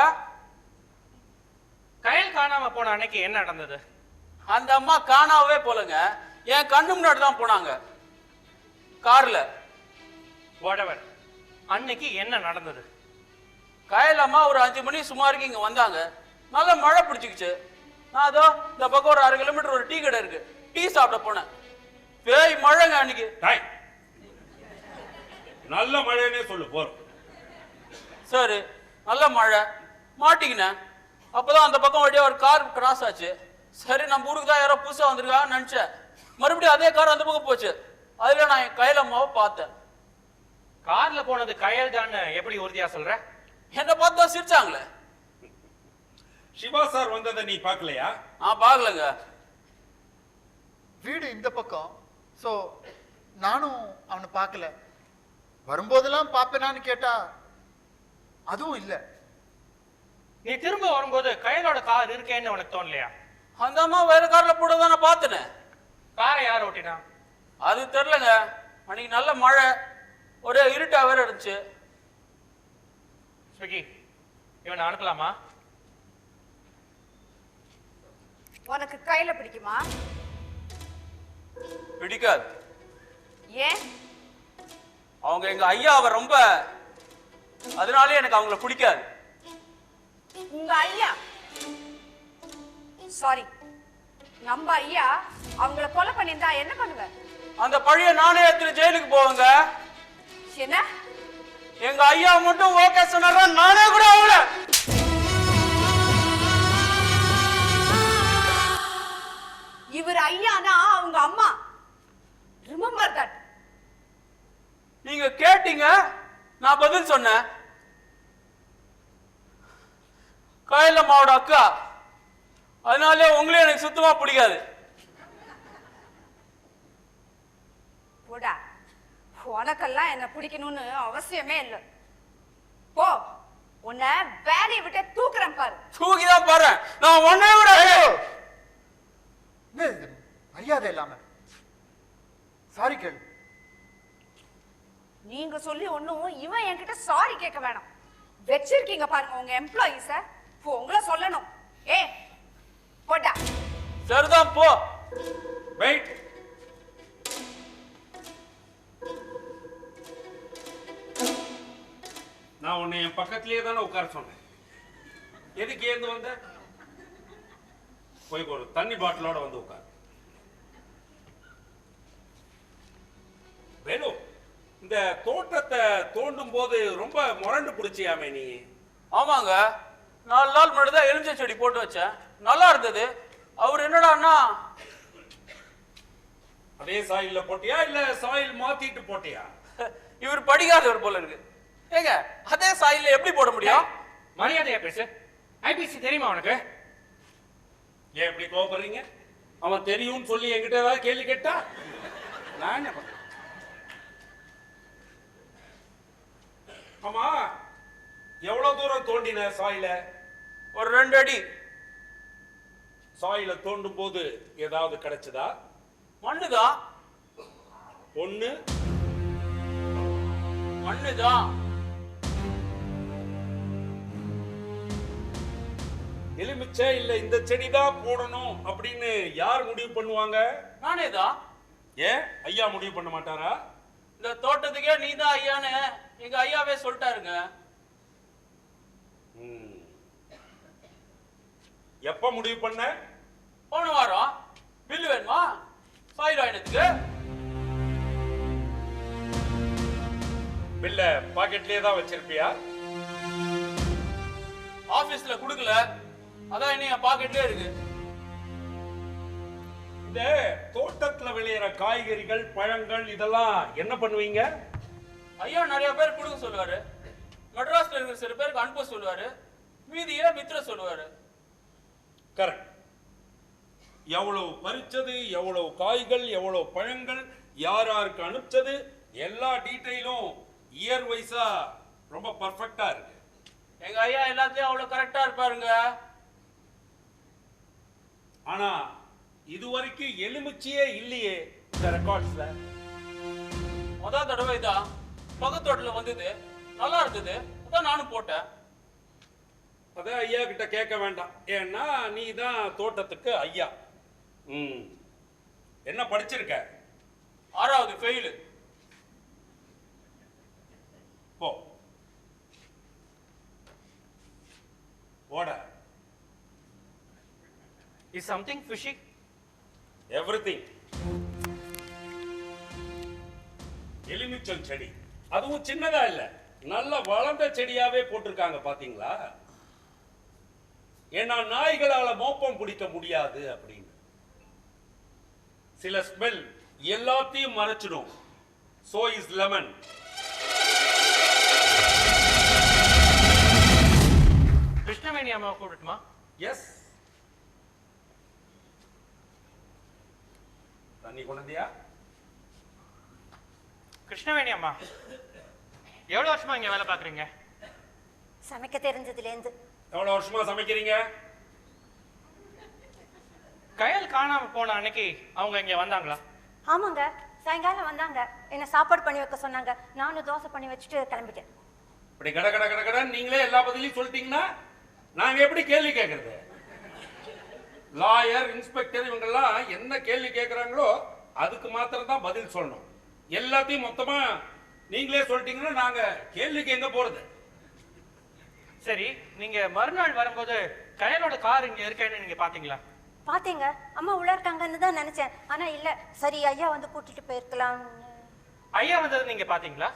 கயல் காணாம போன அன்னைக்கு என்ன நடந்தது? அந்த அம்மா காணாவே போலங்க, என் கண்ணு முன்னாடி தான் போனாங்க கார்ல. whatever, அன்னைக்கு என்ன நடந்தது? கயல் அம்மா ஒரு 5 மணி சுமாருக்கு இங்க வந்தாங்க. நல்லா மழை பிடிச்சிக்கிச்சு. நான் அதோ இந்த பக்கம் ஒரு 1/2 கிலோமீட்டர் ஒரு டீ கடை இருக்கு, டீ சாப்பிட போனேன். பேய் மழைங்க அன்னைக்கு. நல்ல மழைன்னே சொல்லு போறோம். சரி, நல்ல மழை, மாட்டிக்கினேன். அப்பதான் அந்த பக்கம் வழியா ஒரு கார் கிராஸ் ஆச்சு. சரி நம்ம ஊருக்கு தான் யாரோ புதுசா வந்திருக்காங்கன்னு நினைச்சேன். மறுபடியும் அதே கார் அந்த பக்கம் போச்சு. அதுல நான் என் கையில் அம்மாவை பார்த்தேன். கார்ல போனது கயல் தான் எப்படி உறுதியா சொல்ற? என்ன பார்த்தா சிரிச்சாங்களே. சிவா சார் வந்ததை நீ பார்க்கலையா? பார்க்கலங்க. வீடு இந்த பக்கம், ஸோ நானும் அவனை பார்க்கல. வரும்போதெல்லாம் பார்ப்பேனான்னு கேட்டா அதுவும் இல்லை. நீ திரும்ப வரும்போது கயலோட கார் இருக்கேன்னு உனக்கு தோணலையா? அந்த அம்மா வேற கார்ல போட்டதான் நான் பார்த்தேன். காரை யார் ஓட்டினா? அது தெரிலங்க. அன்னைக்கு நல்ல மழை, ஒரே இருட்டா வேற இருந்துச்சு. ஸ்விக்கி, இவனை அனுப்பலாமா? உனக்கு கையில பிடிக்குமா? பிடிக்காது. ஏன்? அவங்க எங்க ஐயாவை ரொம்ப, அதனாலே எனக்கு அவங்கள பிடிக்காது. உங்க ஐயா? சாரி, நம்ம ஐயா அவங்கள கொலை பண்ணியிருந்தா என்ன பண்ணுவ? அந்த பழிய நானே எடுத்துட்டு ஜெயிலுக்கு போவேங்க. என்ன? எங்க ஐயா மட்டும் ஓகே சொன்னாரா நானே கூட அவங்கள. இவர் ஐயானா அவங்க அம்மா. Remember that. நீங்க கேட்டீங்க, நான் பதில் சொன்னேன். கயலம்மாவோட அக்கா, அதனாலே உங்களே எனக்கு சுத்தமா பிடிக்காது. போடா, உனக்கெல்லாம் என்ன பிடிக்கணும்னு அவசியமே இல்லை. போ, உன்னை வேலையை விட்டு தூக்குறேன் பாரு. தூக்கிதான் பாரு. நான் ஒன்னே விட மரியாதை இல்லாம. சாரி கேளு. நீங்க சொல்லி ஒண்ணும் இவன் என்கிட்ட சாரி கேட்க வேணாம். வச்சிருக்கீங்க பாருங்க உங்க எம்ப்ளாயிஸ, உங்களை சொல்லணும். ஏ போடா. சரிதான், போ. வெயிட். நான் உன்னை என் பக்கத்திலேயே தானே உட்கார சொன்னேன். எதுக்கு ஏந்து வந்த? போய் ஒரு தண்ணி பாட்டிலோட வந்து உட்கார். வேணு, இந்த தோட்டத்தை தோண்டும் போது ரொம்ப முரண்டு பிடிச்சியாமே நீ. ஆமாங்க, 4 நாள் முன்னாடி தான் எலுமிச்சை செடி போட்டு வச்சேன். நல்லா இருந்தது. அவர் என்னடான்னா, அதே சாயில்ல போட்டியா இல்ல சாயில் மாத்திட்டு போட்டியா? இவர் படிக்காதவர் போல இருக்கு. ஏங்க, அதே சாயில்ல எப்படி போட முடியும்? மரியாதையா பேசு. ஐபிசி தெரியுமா உனக்கு? ஏன் இப்படி கோபப்படுறீங்க? அவன் தெரியும்னு சொல்லி என்கிட்ட ஏதாவது கேள்வி கேட்டா நான் என்ன பண்ண? ஆமா, எவ்வளவு தூரம் தோண்டின சாயில? ஒரு 2 அடி. சாயில தோண்டும் போது ஏதாவது கிடைச்சதா? மண்ணுதான். பொண்ணு? மண்ணுதான். எலுமிச்சை இல்ல இந்த செடி தான் போடணும் அப்படின்னு யார் முடிவு பண்ணுவாங்க? நானே தான். ஏன் ஐயா முடிவு பண்ண மாட்டாரா? இந்த தோட்டத்துக்கே நீதான் ஐயான்னு எங்க ஐயாவே சொல்லிட்டாருங்க. எப்ப முடிவு பண்ண? போன வாரம். பில்லு வேணுமா? சாயில் வாங்கினதுக்கு. பில்ல பாக்கெட்லயே தான் வச்சிருப்பியா? ஆபீஸ்ல குடுக்கல, அதான் இன்னும் என் பாக்கெட்லயே இருக்கு. இந்த தோட்டத்துல விளையிற காய்கறிகள் பழங்கள் இதெல்லாம் என்ன பண்ணுவீங்க? ஐயா நிறைய பேர் கொடுக்க சொல்லுவாரு. மெட்ராஸ்ல இருக்கிற சில பேருக்கு அனுப்ப சொல்லுவாரு. மீதியை வித்துற சொல்லுவாரு. கரெக்ட். எவ்வளவு பறிச்சது, எவ்வளவு காய்கள், எவ்வளவு பழங்கள், யார் யாருக்கு அனுப்பிச்சது, எல்லா டீடைலும் இயர் வைஸா ரொம்ப பர்ஃபெக்டா இருக்கு. எங்க ஐயா எல்லாத்தையும் அவ்வளவு கரெக்டா இருப்பாருங்க. ஆனா இதுவரைக்கும் எலுமிச்சையே இல்லையே இந்த ரெக்கார்ட்ஸ்ல. முதல் தடவை தான் பக்கத்தோட்டல வந்தது, நல்லா இருந்தது, அதான் நானும் போட்டேன். அத ஐயா கிட்ட கேட்க வேண்டாம், ஏன்னா நீ தான் தோட்டத்துக்கு ஐயா. என்ன படிச்சிருக்க? 6வது ஃபெயில். போ ஓட. Is something fishy? எவ்ரிதிங். எலுமிச்சம் செடி, அதுவும் சின்னதா இல்ல, நல்ல வளர்ந்த செடியாவே போட்டிருக்காங்க பாத்தீங்களா? ஏன்னா நாய்களால மோப்பம் பிடிக்க முடியாது அப்படின்னு. சில ஸ்மெல் எல்லாத்தையும் மறைச்சிடும். So is lemon. கிருஷ்ணவேணி அம்மாவை கூப்பிட்டுமா? எஸ். தண்ணி கொண்டதியா? கிருஷ்ணவேணி அம்மா, எவ்வளவு வருஷமா இங்க வேலை பாக்குறீங்க? சமைக்க தெரிஞ்சதுலேருந்து. எவ்வளவு வருஷமா சமைக்கிறீங்க? கயல் காணாம போன அன்னைக்கு அவங்க இங்க வந்தாங்களா? ஆமாங்க, சாயங்காலம் வந்தாங்க. என்ன சாப்பாடு பண்ணி வைக்க சொன்னாங்க. நானும் தோசை பண்ணி வச்சுட்டு கிளம்பிட்டேன். இப்படி கட கட கட கட நீங்களே எல்லா பதிலையும் சொல்லிட்டீங்கன்னா நாங்க எப்படி கேள்வி கேட்கறது? லாயர், இன்ஸ்பெக்டர் இவங்கெல்லாம் என்ன கேள்வி கேட்கறாங்களோ அதுக்கு மாத்திரம் தான் பதில் சொல்லணும். எல்லாத்தையும் மொத்தமா நீங்களே சொல்லிட்டீங்கன்னா நாங்க கேள்விக்கு எங்க போறது? சரி, நீங்க மறுநாள் வரும்போது கயலோட கார் இங்க இருக்கேன்னு நீங்க பாத்தீங்களா? பாத்தீங்க, அம்மா உள்ள இருக்காங்கன்னு தான் நினைச்சேன். ஆனா இல்ல, சரி ஐயா வந்து கூட்டிட்டு போயிருக்கலாம். ஐயா வந்தது நீங்க பாத்தீங்களா?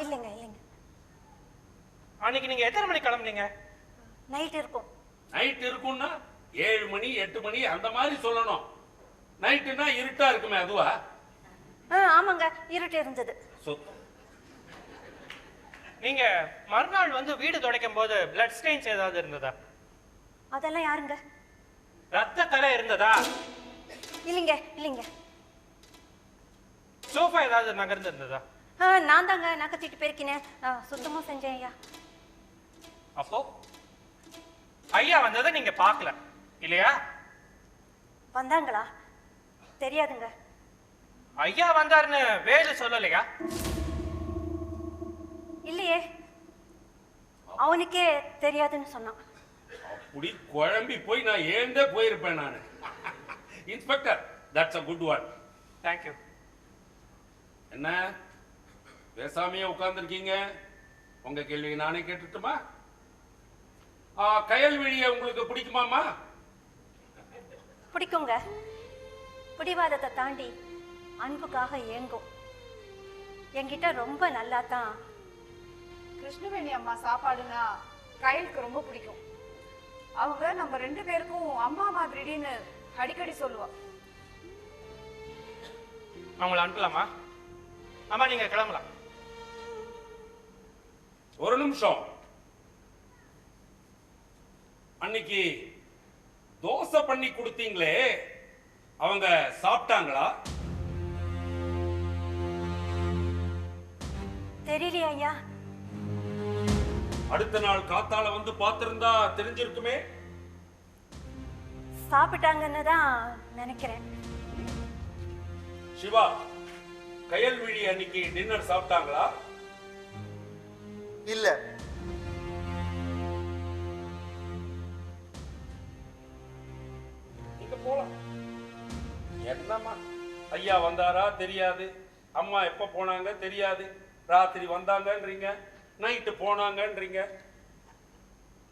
இல்லைங்க இல்லைங்க. அன்னைக்கு நீங்க எத்தனை மணிக்கு கிளம்புனீங்க? நைட் இருக்கும். நைட் இருக்கும்னா 7 மணி 8 மணி அந்த மாதிரி சொல்லணும். நைட்டுனா இருட்டா இருக்குமே, அதுவா? ஆமாங்க, இருட்டு இருந்தது. நீங்க மறுநாள் வந்து வீடு துடைக்கும் போது பிளட் ஸ்டெயின்ஸ் ஏதாவது இருந்ததா? அதெல்லாம் யாருங்க? ரத்த கரை இருந்ததா? இல்லைங்க இல்லைங்க. சோஃபா ஏதாவது நகர்ந்து இருந்ததா? நான் தாங்க நகர்த்திட்டு போயிருக்கேன். சுத்தமா செஞ்சேன் ஐயா. அப்போ ஐயா வந்ததை நீங்க பார்க்கல இல்லையா? வந்தாங்களா? தெரியாதுங்க. ஐயா வந்தாருன்னு வேலு சொல்லலையா? இல்லையே, அவனுக்கே தெரியாதுன்னு சொன்னான். அப்படி குழம்பி போய் நான் ஏந்தே போயிருப்பேன் நான். Inspector, that's a good one. Thank you. என்ன பேசாமையே உட்கார்ந்துருக்கீங்க? உங்க கேள்வி நானே கேட்டுட்டுமா? கயல்விழியை உங்களுக்கு பிடிக்குமாமா? பிடிக்குங்க. பிடிவாதத்தை தாண்டி அன்புக்காக ஏங்கும். என்கிட்ட ரொம்ப நல்லா தான். கிருஷ்ணவேணி அம்மா சாப்பாடுனா கயலுக்கு ரொம்ப பிடிக்கும். அவங்க நம்ம 2 பேருக்கும் அம்மா மாதிரின்னு அடிக்கடி சொல்லுவா. அவங்கள அனுப்பலாமா? அம்மா நீங்க கிளம்பலாம். ஒரு நிமிஷம். அன்னைக்கு தோசை பண்ணி கொடுத்தீங்களே, அவங்க சாப்பிட்டாங்களா? தெரியலையா ஐயா? அடுத்த நாள் காத்தால வந்து பார்த்திருந்தா தெரிஞ்சிருக்குமே. சாப்பிட்டாங்கன்னு தான் நினைக்கிறேன். சிவா, கயல்விழி அன்னைக்கு டின்னர் சாப்பிட்டாங்களா? இல்ல. நீங்க போலாம். என்னம்மா, ஐயா வந்தாரா தெரியாது, அம்மா எப்ப போனாங்க தெரியாது, ராத்திரி வந்தாங்கன்றீங்க, நைட்டு போனாங்கன்றீங்க,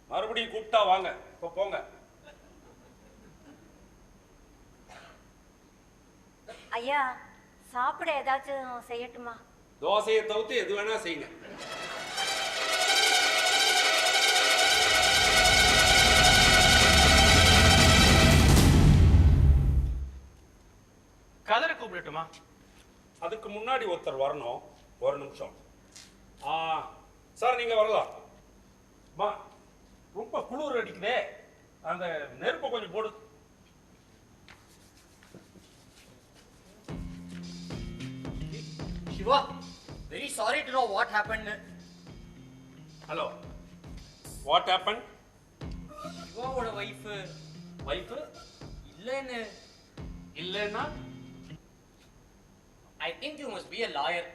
மறுபடியும் கூப்பிட்டா வாங்க, இப்ப போங்க. ஐயா, சாப்பிட ஏதாச்சும் செய்யட்டுமா? தோசையை தவிர்த்து எது வேணா செய்யுங்க. கதரை கூப்பிடட்டுமா? அதுக்கு முன்னாடி ஒருத்தர் வரணும். ஒரு நிமிஷம். சார் நீங்க வரலாம். ரொம்ப குளிர் அடிக்குதே, அந்த நெருப்பை கொஞ்சம் போடு. Shiva, very sorry to know what happened. Hello. What happened? Shivaவோட wife இல்லைன்னா I think you must be a lawyer.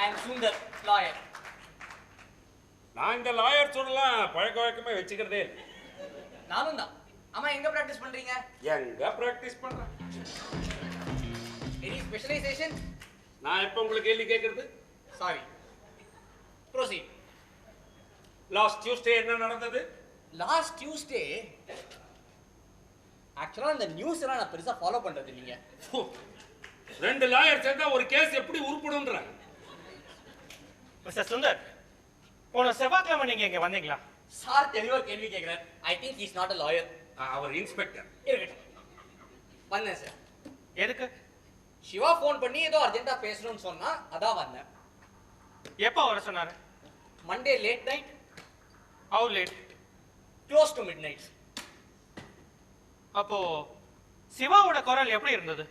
I am Sundar, lawyer. நான் இந்த லாயர் சொல்லலாம் பழக்க வழக்கமே வச்சுக்கிறதே இல்லை. நானும் தான். அம்மா எங்க பிராக்டிஸ் பண்றீங்க? எங்க பிராக்டிஸ் பண்றேன்? Any specialization? நான் எப்ப உங்களுக்கு கேள்வி கேட்கறது? Sorry. Proceed. லாஸ்ட் டியூஸ்டே என்ன நடந்தது? Last Tuesday ஆக்சுவலா இந்த நியூஸ் எல்லாம் நான் பெருசா ஃபாலோ பண்றது இல்லைங்க. 2 லாயர் சேர்ந்தா ஒரு கேஸ் எப்படி உருப்படும்ன்றாங்க. மிஸ்டர் சுந்தர், போன செவ்வாய்க்கிழமை நீங்க இங்க வந்தீங்களா? சார் தெளிவா கேள்வி கேட்கிறார். I think is not a lawyer. அவர் இன்ஸ்பெக்டர். இருக்கட்டும். வந்தேன் சார். எதுக்கு? சிவா ஃபோன் பண்ணி ஏதோ அர்ஜென்ட்டா பேசணும்னு சொன்னா அதான் வந்தேன். எப்போ வர சொன்னாரு? Monday late night. How late? Close to mid night. அப்போ சிவாவோட குரல் எப்படி இருந்தது?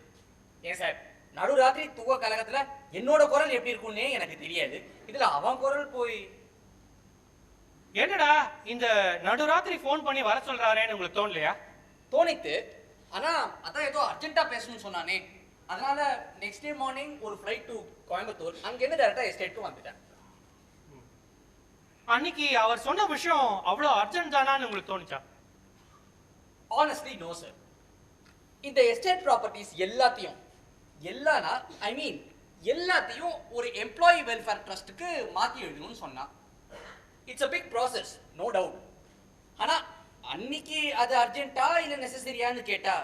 ஏன் சார், நடுராத்திரி தூக்க கலகத்துல என்னோட குரல் எப்படி இருக்கும்னே எனக்கு தெரியாது. இதுல அவன் குரல் போய் என்னடா இந்த நடுராத்திரி ஃபோன் பண்ணி வர சொல்றாரேன்னு உங்களுக்கு தோணலையா? தோணித்து. ஆனா அதான் ஏதோ அர்ஜென்ட்டா பேசணும்னு சொன்னானே, அதனால நெக்ஸ்ட் டே மார்னிங் ஒரு ஃப்ளைட் டு கோயம்புத்தூர், அங்கேருந்து டேரக்டா எஸ்டேட்க்கு வந்துட்டேன். அன்னைக்கு அவர் சொன்ன விஷயம் அவ்வளோ அர்ஜென்ட் தானான்னு உங்களுக்கு தோணுச்சா? Honestly no sir. இந்த எஸ்டேட் ப்ராப்பர்ட்டிஸ் எல்லாத்தையும் எல்லாத்தையும் ஒரு எம்ப்ளாயி வெல்ஃபேர் ட்ரஸ்ட்டுக்கு மாற்றி எழுதணும்னு சொன்னான். It's a big process, no doubt. ஆனால் அன்னைக்கு அது அர்ஜென்ட்டா இல்லை நெசசரியான்னு கேட்டா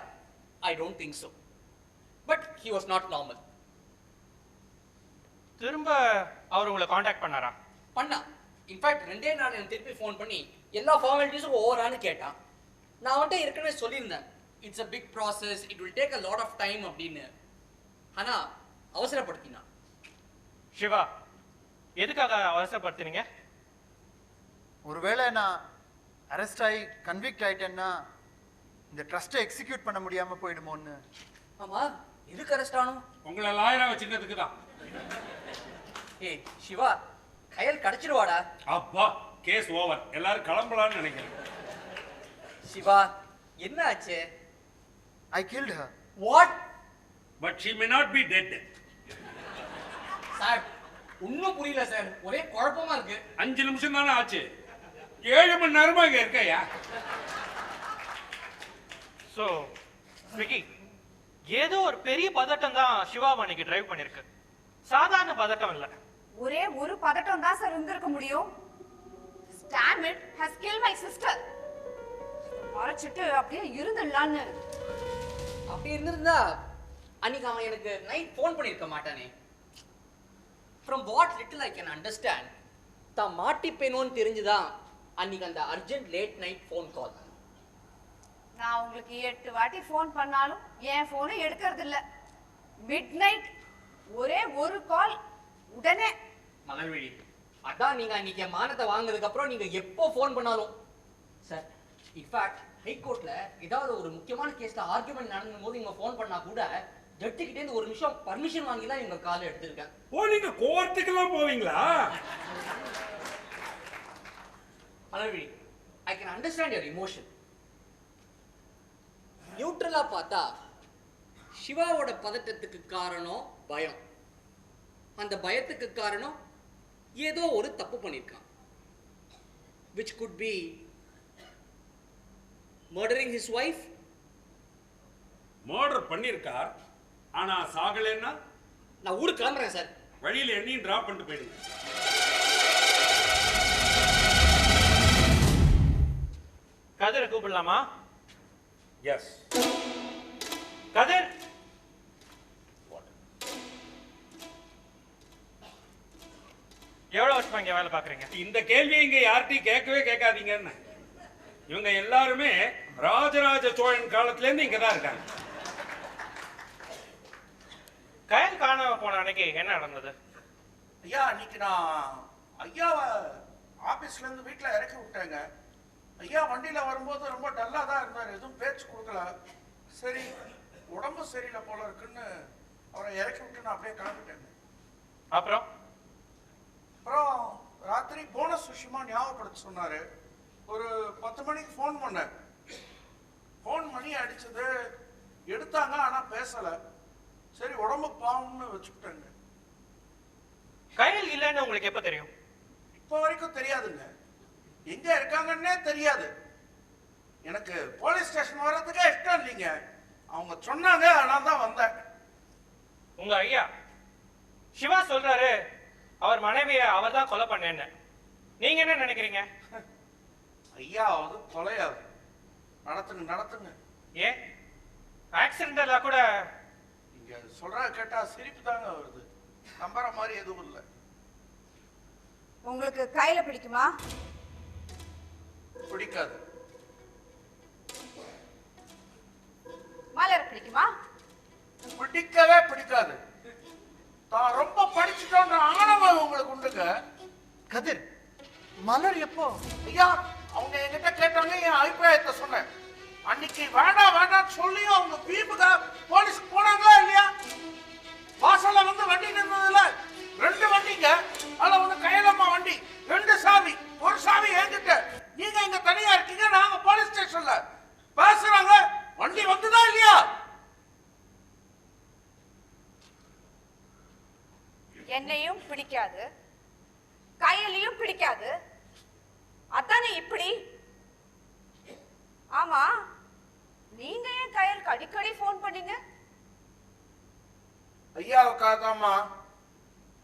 I don't think so. But he was not normal. திரும்ப அவர் உங்களை காண்டாக்ட் பண்ணாரா? பண்ணா. இன்ஃபேக்ட் 2 நாள் எனக்கு திருப்பி ஃபோன் பண்ணி எல்லா ஃபார்மாலிட்டிஸும் ஓவரான்னு கேட்டான். நான் அவன்கிட்ட ஏற்கனவே சொல்லியிருந்தேன், it's a big process, it will take a lot of time அப்படின்னு. ஆனால் அவசரப்படுத்தினான். சிவா, எதுக்காக அவசரப்படுத்தினீங்க? ஒருவேளை நான் அரெஸ்ட் ஆகி கன்விக்ட் ஆயிட்டேன்னா இந்த ட்ரஸ்ட்டை எக்ஸிக்யூட் பண்ண முடியாம போயிடுமோன்னு. ஆமா, எதுக்கு அரெஸ்ட் ஆனோம்? உங்களை லாயரா வச்சிருந்ததுக்கு தான். ஏய் சிவா, கையல் கிடைச்சிருவாடா. அப்பா, கேஸ் ஓவர். எல்லாரும் கிளம்பலாம்னு நினைக்கிறேன். சிவா, என்ன ஆச்சு? I killed her. What? But she may not be dead. Sir, ஒன்னும் புரியல சார், ஒரே குழப்பமா இருக்கு. 5 நிமிஷம் தானே ஆச்சு, 7 மணி நேரமா இங்க இருக்கையா? ஸோ விக்கி, ஏதோ ஒரு பெரிய பதட்டம் தான் சிவாவை அன்னைக்கு டிரைவ் பண்ணிருக்கு. சாதாரண பதட்டம் இல்லை. ஒரே ஒரு பதட்டம் தான் சார் இருந்திருக்க முடியும். Stanmit has killed my sister. மறைச்சிட்டு அப்படியே இருந்துடலான்னு. அப்படி இருந்திருந்தா அன்னைக்கு அவன் எனக்கு நைட் ஃபோன் பண்ணியிருக்க மாட்டானே. From what little I can understand, தான் மாட்டிப்பேனோன்னு தெரிஞ்சுதான் அன்னைக்கு அந்த urgent late night phone call. நான் உங்களுக்கு 8 வாட்டி ஃபோன் பண்ணாலும் என் ஃபோனை எடுக்கிறது இல்ல. மிட் நைட் ஒரே ஒரு கால், உடனே. மலர்விழி, அதான் நீங்க அன்னைக்கு மானத்தை வாங்கினதுக்கு அப்புறம் நீங்க எப்போ ஃபோன் பண்ணாலும். சார், இன்ஃபேக்ட் ஹைகோர்ட்ல ஏதாவது ஒரு முக்கியமான கேஸ்ல ஆர்குமெண்ட் நடந்தும் போது இவங்க ஃபோன் பண்ணா கூட ஜட்ஜு கிட்டே இருந்து ஒரு நிமிஷம் பர்மிஷன் வாங்கி தான் இவங்க கால் எடுத்திருக்கேன். ஓ, நீங்க கோர்ட்டுக்கெல்லாம் போவீங்களா? Malarvizhi, I can understand your emotion. நியூட்ரலா பார்த்தா சிவாவோட பதட்டத்துக்கு காரணம் பயம். அந்த பயத்துக்கு காரணம் ஏதோ ஒரு தப்பு பண்ணியிருக்கான். which could be murdering his wife. Murder பண்ணிருக்கார், ஆனா சாகலைன்னா? நான் ஊருக்கு கிளம்புறேன் சார். வழியில என்னையும் டிராப் பண்ணிட்டு போயிடுங்க. கதிரை கூப்பிடலாமா? எஸ். கதிர், எவ்வளவு வருஷமா இங்க வேலை பாக்குறீங்க? இந்த கேள்வியை இங்க யார்கிட்டையும் கேட்கவே கேட்காதீங்கன்னு. இவங்க எல்லாருமே ராஜராஜ சோழன் காலத்துல இருந்து இங்கதான் இருக்காங்க. கயல் காணாம போன அன்னைக்கு என்ன நடந்தது? ஐயா, அன்னைக்கு நான் ஐயாவை ஆபீஸ்ல இருந்து வீட்டுல இறக்கி விட்டேங்க. ஐயா வண்டியில வரும்போது ரொம்ப டல்லா தான் இருந்தார், எதுவும் பேச்சு கொடுக்கல. சரி, உடம்பு சரியில்லை போல இருக்குன்னு அவரை இறக்கி விட்டு நான் அப்படியே கிளம்பிட்டேங்க. அப்புறம் ராத்திரி போனஸ் விஷயமா ஞாபகப்படுத்த சொன்னாரு. ஒரு 10 மணிக்கு ஃபோன் பண்ணேன். ஃபோன் மணி அடிச்சது, எடுத்தாங்க, ஆனா பேசல. சரி, உடம்பு பாவம்னு வச்சுக்கிட்டேங்க. கயல் இல்லைன்னு உங்களுக்கு எப்ப தெரியும்? இப்போ வரைக்கும் தெரியாதுங்க, எங்க இருக்காங்கன்னே தெரியாது. எனக்கு போலீஸ் ஸ்டேஷன் வர்றதுக்கே இஷ்டம் இல்லைங்க. அவங்க சொன்னாங்க, ஆனால் தான் வந்தேன். உங்க ஐயா சிவா சொல்றாரு அவர் மனைவியை அவர் தான் கொலை பண்ணேன்னு. நீங்க என்ன நினைக்கிறீங்க? ஐயாவது கொலையாது. நடத்துங்க நடத்துங்க. ஏன் ஆக்சிடென்டா கூட? நீங்க சொல்ற கேட்டா சிரிப்பு தாங்க வருது, நம்புற மாதிரி எதுவும் இல்லை. உங்களுக்கு கையில பிடிக்குமா? பிடிக்காது. மலர் பிடிக்குமா? பிடிக்கவே பிடிக்காது. தான் ரொம்ப படிச்சுட்டோன்ற ஆணவம் உங்களுக்கு உண்டுங்க. கதிர், மலர் எப்போ? ஐயா, அவங்க என்கிட்ட கேட்டாங்க, என் அபிப்பிராயத்தை சொன்னேன். அன்னைக்கு வேண்டாம் வேண்டாம் சொல்லியும் அவங்க வீப்புக்கு போலீஸ்க்கு போனாங்களா இல்லையா? வாசல்ல வந்து வண்டி நின்றதுல 2 வண்டிங்க. அதுல ஒண்ணு கையலம்மா வண்டி, 2 சாவி, ஒரு சாவி என்கிட்ட. நீங்க இங்க தனியா இருக்கீங்க, நாங்க போலீஸ் ஸ்டேஷன்ல பேசுறாங்க. வண்டி வந்துதா இல்லையா? என்னையும் பிடிக்காது, கையிலையும் பிடிக்காது, அதானே இப்படி? ஆமா, நீங்க ஏன் கையலுக்கு அடிக்கடி போன் பண்ணீங்க? ஐயாவுக்காதாம்மா.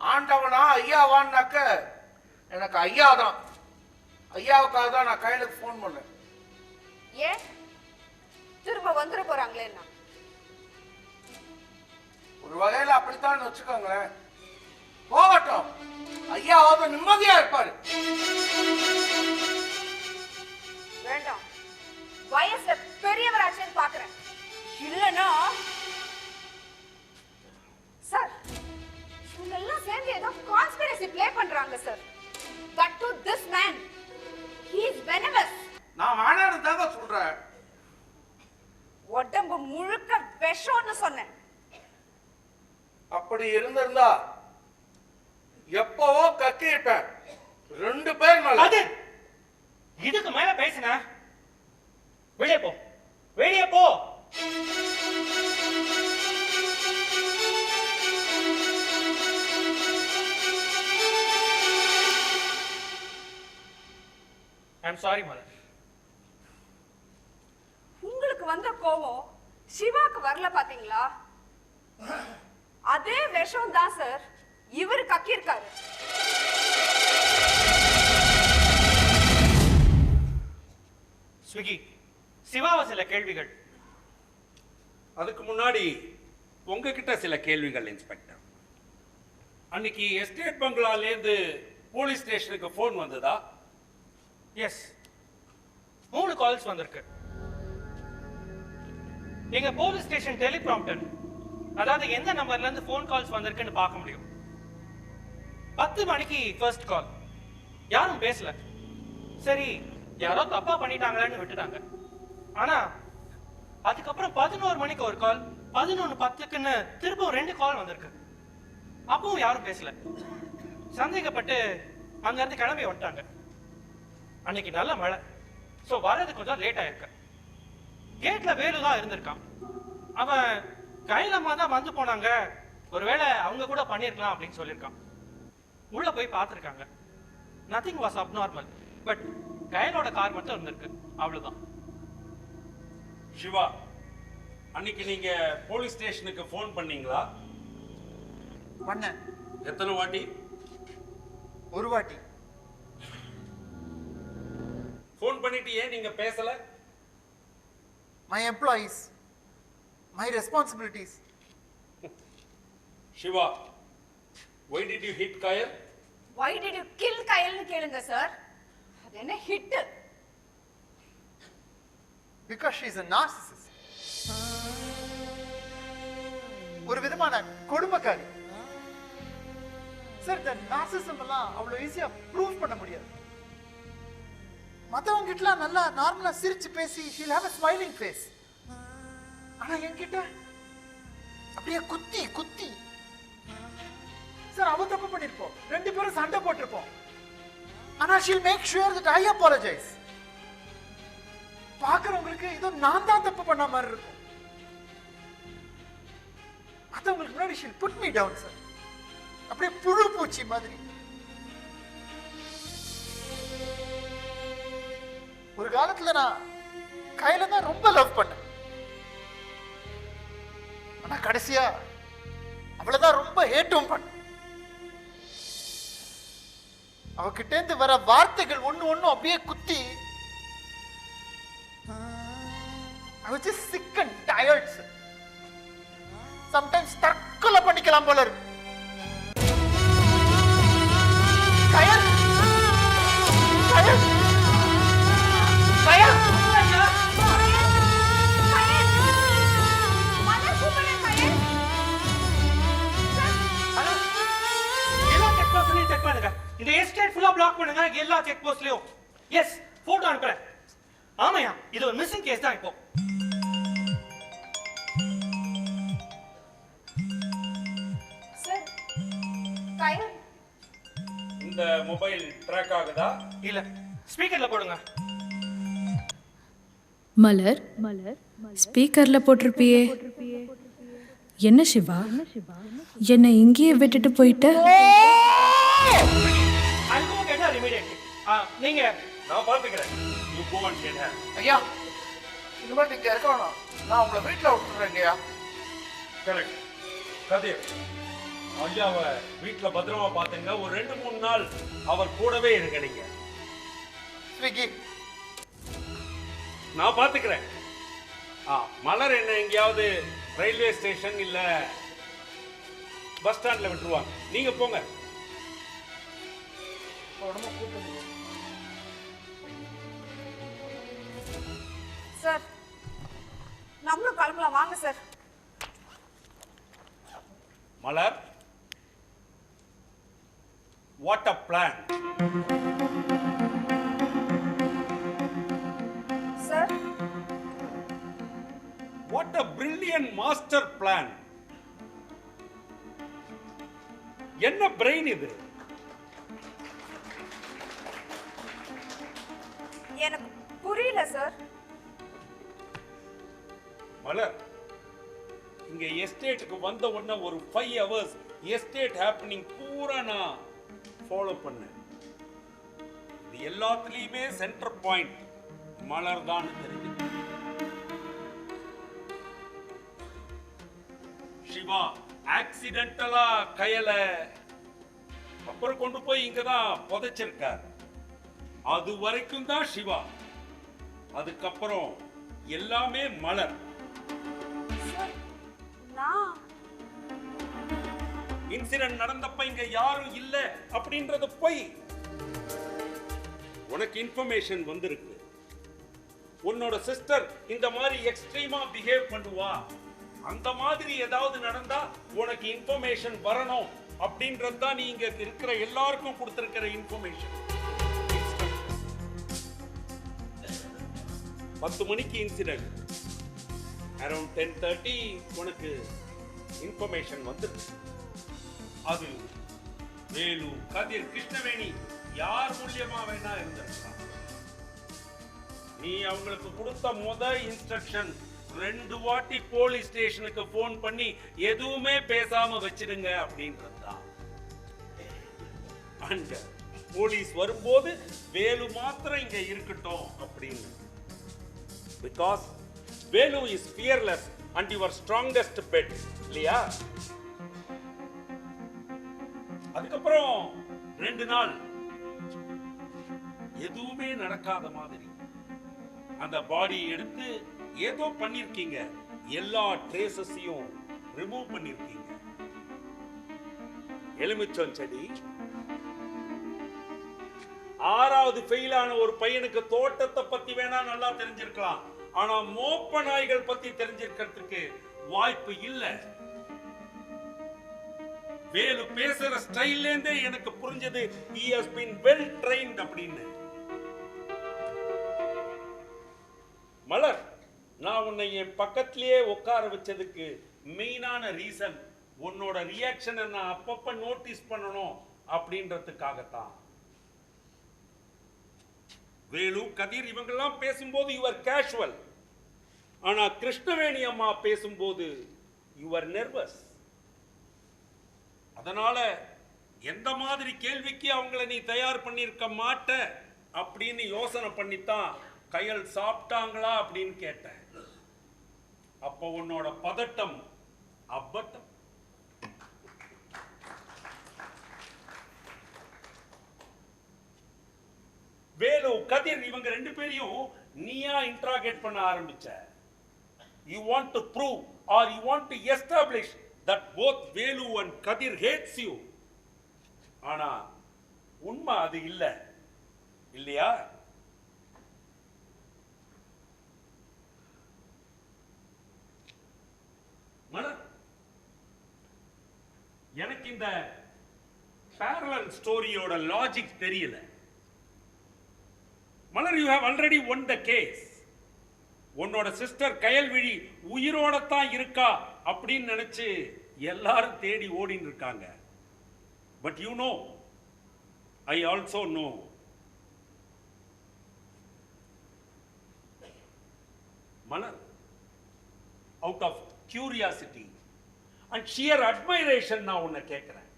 ஆண்டவனா ஐயாவான்னாக்க எனக்கு ஐயா தான். ஐயாவுக்காக தான் நான் கையிலுக்கு போன் பண்ணேன். ஏன் திரும்ப வந்துட போறாங்களே? ஒரு வகையில அப்படித்தான் வச்சுக்கோங்களேன். போகட்டும், ஐயாவது நிம்மதியா இருப்பாரு. வேண்டாம், வயசுல பெரியவராச்சேன்னு பாக்குறேன். இல்லனா சார், இவங்க எல்லாம் சேர்ந்து ஏதோ கான்ஸ்பிரசி ப்ளே பண்றாங்க sir. But to this man, he is venomous. நான் வேணான்னு தாங்க சொல்றேன். உடம்பு முழுக்க விஷம்னு சொன்னேன். அப்படி இருந்திருந்தா எப்பவோ கக்கிட்டேன். 2 பேர் மேல. இதுக்கு மேல பேசினா வெளியே போ, வெளியே போ. ஐம் சாரி மலர். உங்களுக்கு வந்த கோவம் சிவாக்கு வரல பாத்தீங்களா? அதே விஷம் தான் சார் இவரு கக்கியிருக்காரு. ஸ்விகி, சிவாவ சில கேள்விகள். அதுக்கு முன்னாடி உங்ககிட்ட சில கேள்விகள் இன்ஸ்பெக்டர். அன்னைக்கு எஸ்டேட் பங்களாலேருந்து போலீஸ் ஸ்டேஷனுக்கு ஃபோன் வந்ததா? எஸ், 3 கால்ஸ் வந்திருக்கு. எங்க போலீஸ் ஸ்டேஷன் டெலிப்ராம்ப்டர், அதாவது எந்த நம்பர்ல இருந்து ஃபோன் கால்ஸ் வந்திருக்குன்னு பார்க்க முடியும். 10 மணிக்கு ஃபர்ஸ்ட் கால், யாரும் பேசல. சரி, யாரோ தப்பா பண்ணிட்டாங்களேன்னு விட்டுட்டாங்க. ஆனா அதுக்கப்புறம் 11 மணிக்கு ஒரு கால், 11:10க்குன்னு திரும்ப 2 கால் வந்திருக்கு. அப்பவும் யாரும் பேசல. சந்தேகப்பட்டு அங்க இருந்து கிளம்பி வந்துட்டாங்க. அன்னைக்கு நல்ல மழை, சோ வரது கொஞ்சம் லேட் ஆயிருக்கு. கேட்ல வேலு தான் இருந்திருக்கான். அவன் கையிலம்மா தான் வந்து போனாங்க, ஒருவேளை அவங்க கூட பண்ணிருக்கலாம் அப்படின்னு சொல்லியிருக்கான். உள்ள போய் பார்த்துருக்காங்க. Nothing was abnormal. பட் கையலோட கார் மட்டும் இருந்திருக்கு, அவ்வளவுதான். சிவா, அன்னைக்கு நீங்க போலீஸ் ஸ்டேஷனுக்கு ஃபோன் பண்ணீங்களா? பண்ணேன். எத்தனை வாட்டி? ஒரு வாட்டி. ஃபோன் பண்ணிட்டு ஏன் நீங்க பேசல? My employees, my responsibilities. Shiva, why did you hit Kayal? Why did you kill கையல்னு கேளுங்க சார். அது என்ன hit? Because she is a narcissist. ஒரு விதமான கொடுமைக்காரி. சார், இந்த நார்சிசம் எல்லாம் அவ்வளவு ஈஸியா ப்ரூவ் பண்ண முடியாது. மத்தவங்க கிட்ட நல்லா நார்மலா சிரிச்சு பேசி she'll have a smiling face. ஆனா என்கிட்ட அப்படியே குத்தி குத்தி. சார், அவ தப்பு பண்ணிருப்போம், 2 பேரும் சண்டை போட்டிருப்போம். ஆனா she'll make sure that I apologize. பாக்குறவங்களுக்கு இதோ நான் தான் தப்பு பண்ண மாதிரி இருக்கும். மத்தவங்களுக்கு முன்னாடி she'll put me down, sir. அப்படியே புழு பூச்சி மாதிரி. ஒரு காலத்துல நான் கையில தான் ரொம்ப லவ் பண்ணேன். ஆனா கடைசியா அவ்வளவுதான் ரொம்ப ஹேட்டும் பண்ண. அவகிட்ட இருந்து வர வார்த்தைகள் ஒண்ணு அப்படியே குத்தி I was just sick and tired, sir. Sometimes தற்கொலை பண்ணிக்கலாம் போல இருக்கு. கயல், கயல், இந்த எஸ்டேட் ஃபுல்லா பிளாக் பண்ணுங்க எல்லா செக் போஸ்ட்லயும். எஸ், போட்டோ அனுப்புறேன். ஆமாயா, இது ஒரு மிஸ்ஸிங் கேஸ் தான் இப்போ. சார், கயல் இந்த மொபைல் ட்ராக் ஆகுதா? இல்ல, ஸ்பீக்கர்ல போடுங்க. மலர் ஸ்பீக்கர்ல போட்டிருப்பியே. என்ன சிவா, என்னை இங்கேயே விட்டுட்டு போயிட்ட? I'll go get her immediately. நீங்க நான் பாத்துக்கிறேன். You go and get her. ஐயா, இனிமேல் நீங்க இருக்க வேணாம். நான் உங்களை வீட்டில் விட்டுறேங்கய்யா. கரெக்ட். கதிர், ஐயாவை வீட்டுல பத்திரமா பாத்துங்க. ஒரு 2-3 நாள் அவர் கூடவே இருங்க. நீங்க ஸ்விக்கி, நான் பாத்துக்கிறேன். மலர் என்ன எங்கேயாவது ரயில்வே ஸ்டேஷன் இல்ல பஸ் ஸ்டாண்ட்ல விட்டுருவாங்க. நீங்க போங்க. சார், நம்மளும் கிளம்பலாம் வாங்க sir. Malar, what a plan. Sir, what a brilliant master plan. என்ன பிரெயின் இது? எனக்கு புரியல சார். மலர், இங்க எஸ்டேட்டுக்கு வந்த உடனே ஒரு 5 hours எஸ்டேட் ஹேப்பனிங் பூரா நான் ஃபாலோ பண்ணேன். இது எல்லாத்துலயுமே சென்டர் பாயிண்ட் மலர் தான் தெரிஞ்சு. சிவா ஆக்சிடென்டலா கையில அப்புறம் கொண்டு போய் இங்கதான் புதைச்சிருக்கார். அது வரைக்கும் தான் சிவா, அதுக்கப்புறம் எல்லாமே மலர். இன்சிடென்ட் நடந்தப்ப இங்க யாரும் இல்ல அப்படின்றது போய். உனக்கு இன்ஃபர்மேஷன் வந்திருக்கு. உன்னோட சிஸ்டர் இந்த மாதிரி எக்ஸ்ட்ரீமா பிஹேவ் பண்ணுவா, அந்த மாதிரி ஏதாவது நடந்தா உனக்கு இன்ஃபர்மேஷன் வரணும் அப்படின்றது தான் நீங்க இருக்கிற எல்லாருக்கும் கொடுத்திருக்கிற இன்ஃபர்மேஷன். 10 மணிக்கு இன்சிடென்ட், அரௌண்ட் 10:30 உனக்கு இன்ஃபர்மேஷன் வந்துருக்கு. அது வேலு, கதிர், கிருஷ்ணவேணி யார் மூலியமா வேணா இருந்திருக்கலாம். நீ அவங்களுக்கு கொடுத்த இன்ஸ்ட்ரக்ஷன் 2 வாட்டி போலீஸ் ஸ்டேஷனுக்கு போன் பண்ணி எதுவுமே பேசாம வச்சிடுங்க அப்படின்றதுதான். அங்க போலீஸ் வரும்போது வேலு மாத்திரம் இங்க இருக்கட்டும் அப்படின்னு. Because Velu is fearless and your strongest bet, இல்லையா? அதுக்கப்புறம் 2 நாள் எதுவுமே நடக்காத மாதிரி அந்த பாடி எடுத்து ஏதோ பண்ணிருக்கீங்க. எல்லா ட்ரேசஸையும் ரிமூவ் பண்ணிருக்கீங்க. எலுமிச்சம் செடி, 6வது ஃபெயில் ஆன ஒரு பையனுக்கு தோட்டத்தை பத்தி வேணா நல்லா தெரிஞ்சிருக்கலாம், ஆனா மோப்ப நாய்கள் பத்தி தெரிஞ்சிருக்கிறதுக்கு வாய்ப்பு இல்ல. வேலு பேசுற ஸ்டைல்ல இருந்தே எனக்கு புரிஞ்சது he has been well trained அப்படின்னு. மலர், நான் உன்னை என் பக்கத்திலேயே உட்கார வச்சதுக்கு மெயினான ரீசன் உன்னோட ரியாக்ஷனை நான் அப்பப்ப நோட்டீஸ் பண்ணணும் அப்படின்றதுக்காகத்தான். வேலு, கதிர் இவங்கெல்லாம் பேசும்போது யுவர் கேஷுவல், ஆனா கிருஷ்ணவேணி அம்மா பேசும்போது யுவர் நர்வஸ். அதனால எந்த மாதிரி கேள்விக்கு அவங்கள நீ தயார் பண்ணிருக்க மாட்ட அப்படின்னு யோசனை பண்ணித்தான் கையல் சாப்பிட்டாங்களா அப்படின்னு கேட்டேன். அப்போ உன்னோட பதட்டம் அப்பட்டம். வேலு, கதிர் இவங்க 2 பேரையும் நீயா இன்ட்ராகேட் பண்ண ஆரம்பிச்ச. You want to prove or you want to establish that both Velu and Kadir hates you. ஆனா உண்மை அது இல்ல, இல்லையா? மலர், எனக்கு இந்த parallel ஸ்டோரியோட லாஜிக் தெரியல. Malar, you have already won the case. உன்னோட சிஸ்டர் கயல்விழி உயிரோட தான் இருக்கா அப்படின்னு நினைச்சு எல்லாரும் தேடி ஓடின்னு இருக்காங்க. But you know, I also know. Malar, out of curiosity and sheer admiration நான் உன்னை கேட்கிறேன்.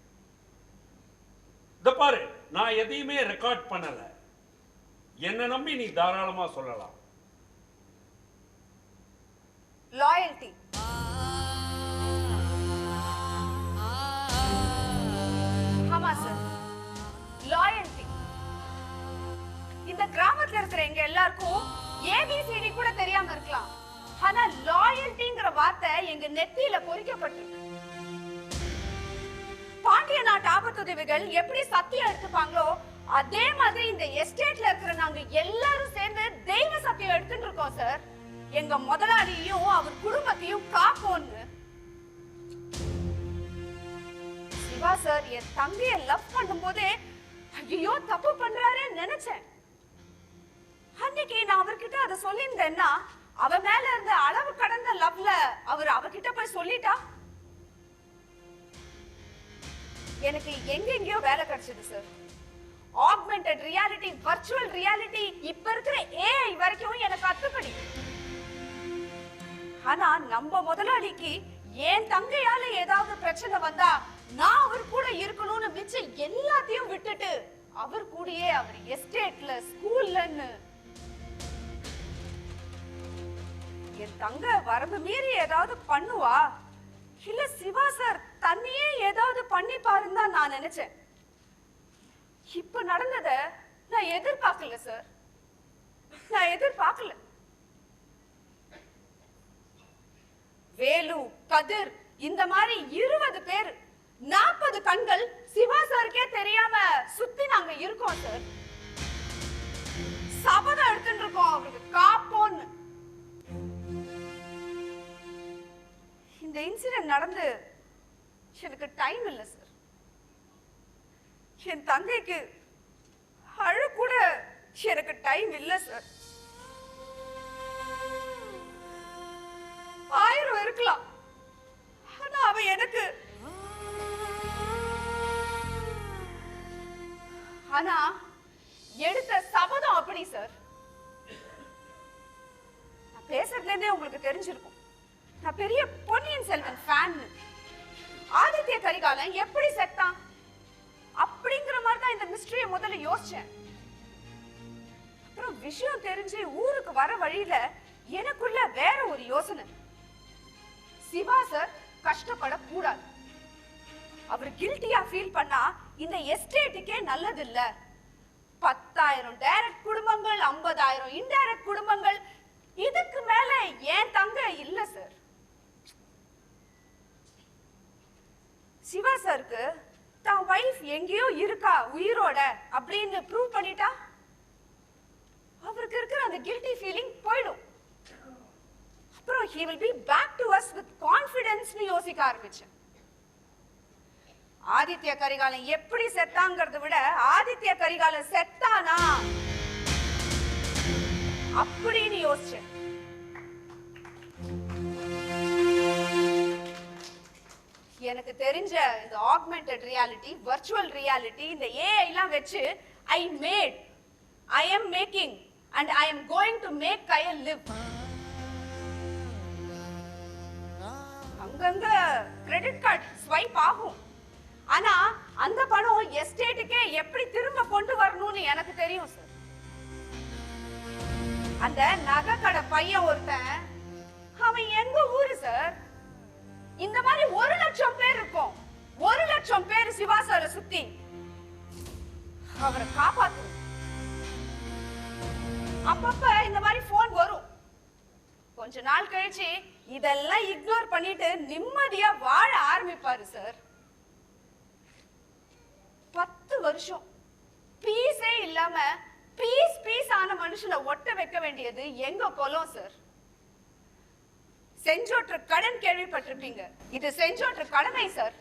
இத பாரு, நான் எதையுமே ரெக்கார்ட் பண்ணல. என்ன நம்பி நீ தாராளமா சொல்லலாம். லாயல்டி. ஆமா சார், லாயல்டி. இந்த கிராமத்துல இருக்கிற எங்க எல்லாருக்கும் ஏபிசிடி கூட தெரியாம இருக்கலாம், ஆனா லாயல்டிங்கிற வார்த்தை எங்க நெத்தியில பொறிக்கப்பட்டிருக்கு. பாண்டிய நாட்டு ஆபத்துதவிகள் எப்படி சத்தியம் எடுத்துப்பாங்களோ அதே மாதிரி இந்த எஸ்டேட்ல இருக்கிற நாங்க எல்லாரும் சேர்ந்து தெய்வ சத்தியம் எடுத்துட்டு இருக்கோம் சார். எங்க முதலாளியையும் அவர் குடும்பத்தையும் காப்போன்னு. சிவா சார் என் தங்கைய லவ் பண்ணும் போதே ஐயோ தப்பு பண்றாருன்னு நினைச்சேன். அன்னைக்கு நான் அவர்கிட்ட அதை சொல்லியிருந்தேன்னா அவ மேல இருந்த அளவு கடந்த லவ்ல அவர் அவகிட்ட போய் சொல்லிட்டா எனக்கு எங்கெங்கயோ வேலை கிடைச்சது sir. Augmented reality, virtual reality, இப்ப இருக்கிற ஏஐ வரைக்கும் எனக்கு அத்துப்படி. ஆனா நம்ம முதலாளிக்கு என் தங்கையால ஏதாவது பிரச்சனை வந்தா நான் அவர் கூட இருக்கணும்னு மிச்சம் எல்லாத்தையும் விட்டுட்டு அவர் கூடயே அவர் எஸ்டேட்ல ஸ்கூல்லன்னு. என் தங்க வரம்பு மீறி ஏதாவது பண்ணுவா இல்ல சிவா சார் தன்னையே ஏதாவது பண்ணி பாருன்னு தான் நான் நினைச்சேன். இப்ப நடந்தத நான் எதிர்பார்க்கல சார், நான் எதிர்பார்க்கல. வேலு, கதிர், இந்த மாதிரி 20 பேர் 40 கண்கள் சிவா சாருக்கே தெரியாம சுத்தி நாங்க இருக்கோம் சார். சபதம் எடுத்துட்டு இருக்கோம் அவருக்கு காப்போன்னு. இந்த இன்சிடென்ட் நடந்து எனக்கு டைம் இல்லை சார். என் தங்கைக்கு அழ கூட எனக்கு டைம் இல்லை சார். 1000 இருக்கலாம், ஆனா அவ எனக்கு ஆனா எடுத்த சபதம் அப்படி சார். நான் பேசுறதுல இருந்தே உங்களுக்கு தெரிஞ்சிருக்கும், நான் பெரிய பொன்னியின் செல்வன் ஃபேன். ஆதித்ய கரிகாலன் எப்படி செத்தான் அப்படிங்கிற மாதிரி தான் இந்த மிஸ்டரியை முதல்ல யோசிச்சேன். அப்புறம் விஷயம் தெரிஞ்சு ஊருக்கு வர வழியில எனக்குள்ள வேற ஒரு யோசனை. சிவா சார் கஷ்டப்படக்கூடாது. அவர் கில்ட்டியா ஃபீல் பண்ணா இந்த எஸ்டேட்டுக்கே நல்லது இல்ல. 10,000 டைரக்ட் குடும்பங்கள், 50,000 இன்டைரக்ட் குடும்பங்கள், இதுக்கு மேல ஏன் தங்க இல்ல சார். சிவா சாருக்கு தான் வைஃப் எங்கேயோ இருக்கா உயிரோட அப்படின்னு ப்ரூவ் பண்ணிட்டா அவருக்கு இருக்கிற அந்த கில்ட்டி ஃபீலிங் போயிடும். அப்புறம் he will be back to us with confidence னு யோசிக்க ஆரம்பிச்சேன். ஆதித்ய கரிகாலன் எப்படி செத்தாங்கிறத விட ஆதித்ய கரிகாலன் செத்தானா அப்படின்னு யோசிச்சேன். எனக்கு தெரிஞ்ச இந்த ஆக்மெண்டட் ரியாலிட்டி, வர்ச்சுவல் ரியாலிட்டி, இந்த ஏஐ எல்லாம் வச்சு I am making and I am going to make Kayal live. அங்கங்க கிரெடிட் கார்டு ஸ்வைப் ஆகும், ஆனா அந்த பணம் எஸ்டேட்டுக்கே எப்படி திரும்ப கொண்டு வரணும்னு எனக்கு தெரியும் சார். அந்த நகை கடை பையன் ஒருத்தன், அவன் எங்க ஊரு சார். இந்த மாதிரி 1,00,000 பேர் இருக்கும், 1,00,000 பேர் சிவா சாரை சுத்தி. அவரை காப்பாத்து. அப்பப்ப இந்த மாதிரி போன் வரும். கொஞ்ச நாள் கழிச்சு இதெல்லாம் இக்னோர் பண்ணிட்டு நிம்மதியா வாழ ஆரம்பிப்பாரு சார். 10 வருஷம் பீஸே இல்லாம பீஸ் ஆன மனுஷனை ஒட்ட வைக்க வேண்டியது எங்க கொலம் சார். செஞ்சோற்று கடன் கேள்விப்பட்டிருப்பீங்க, இது செஞ்சோற்று கடமை சார்.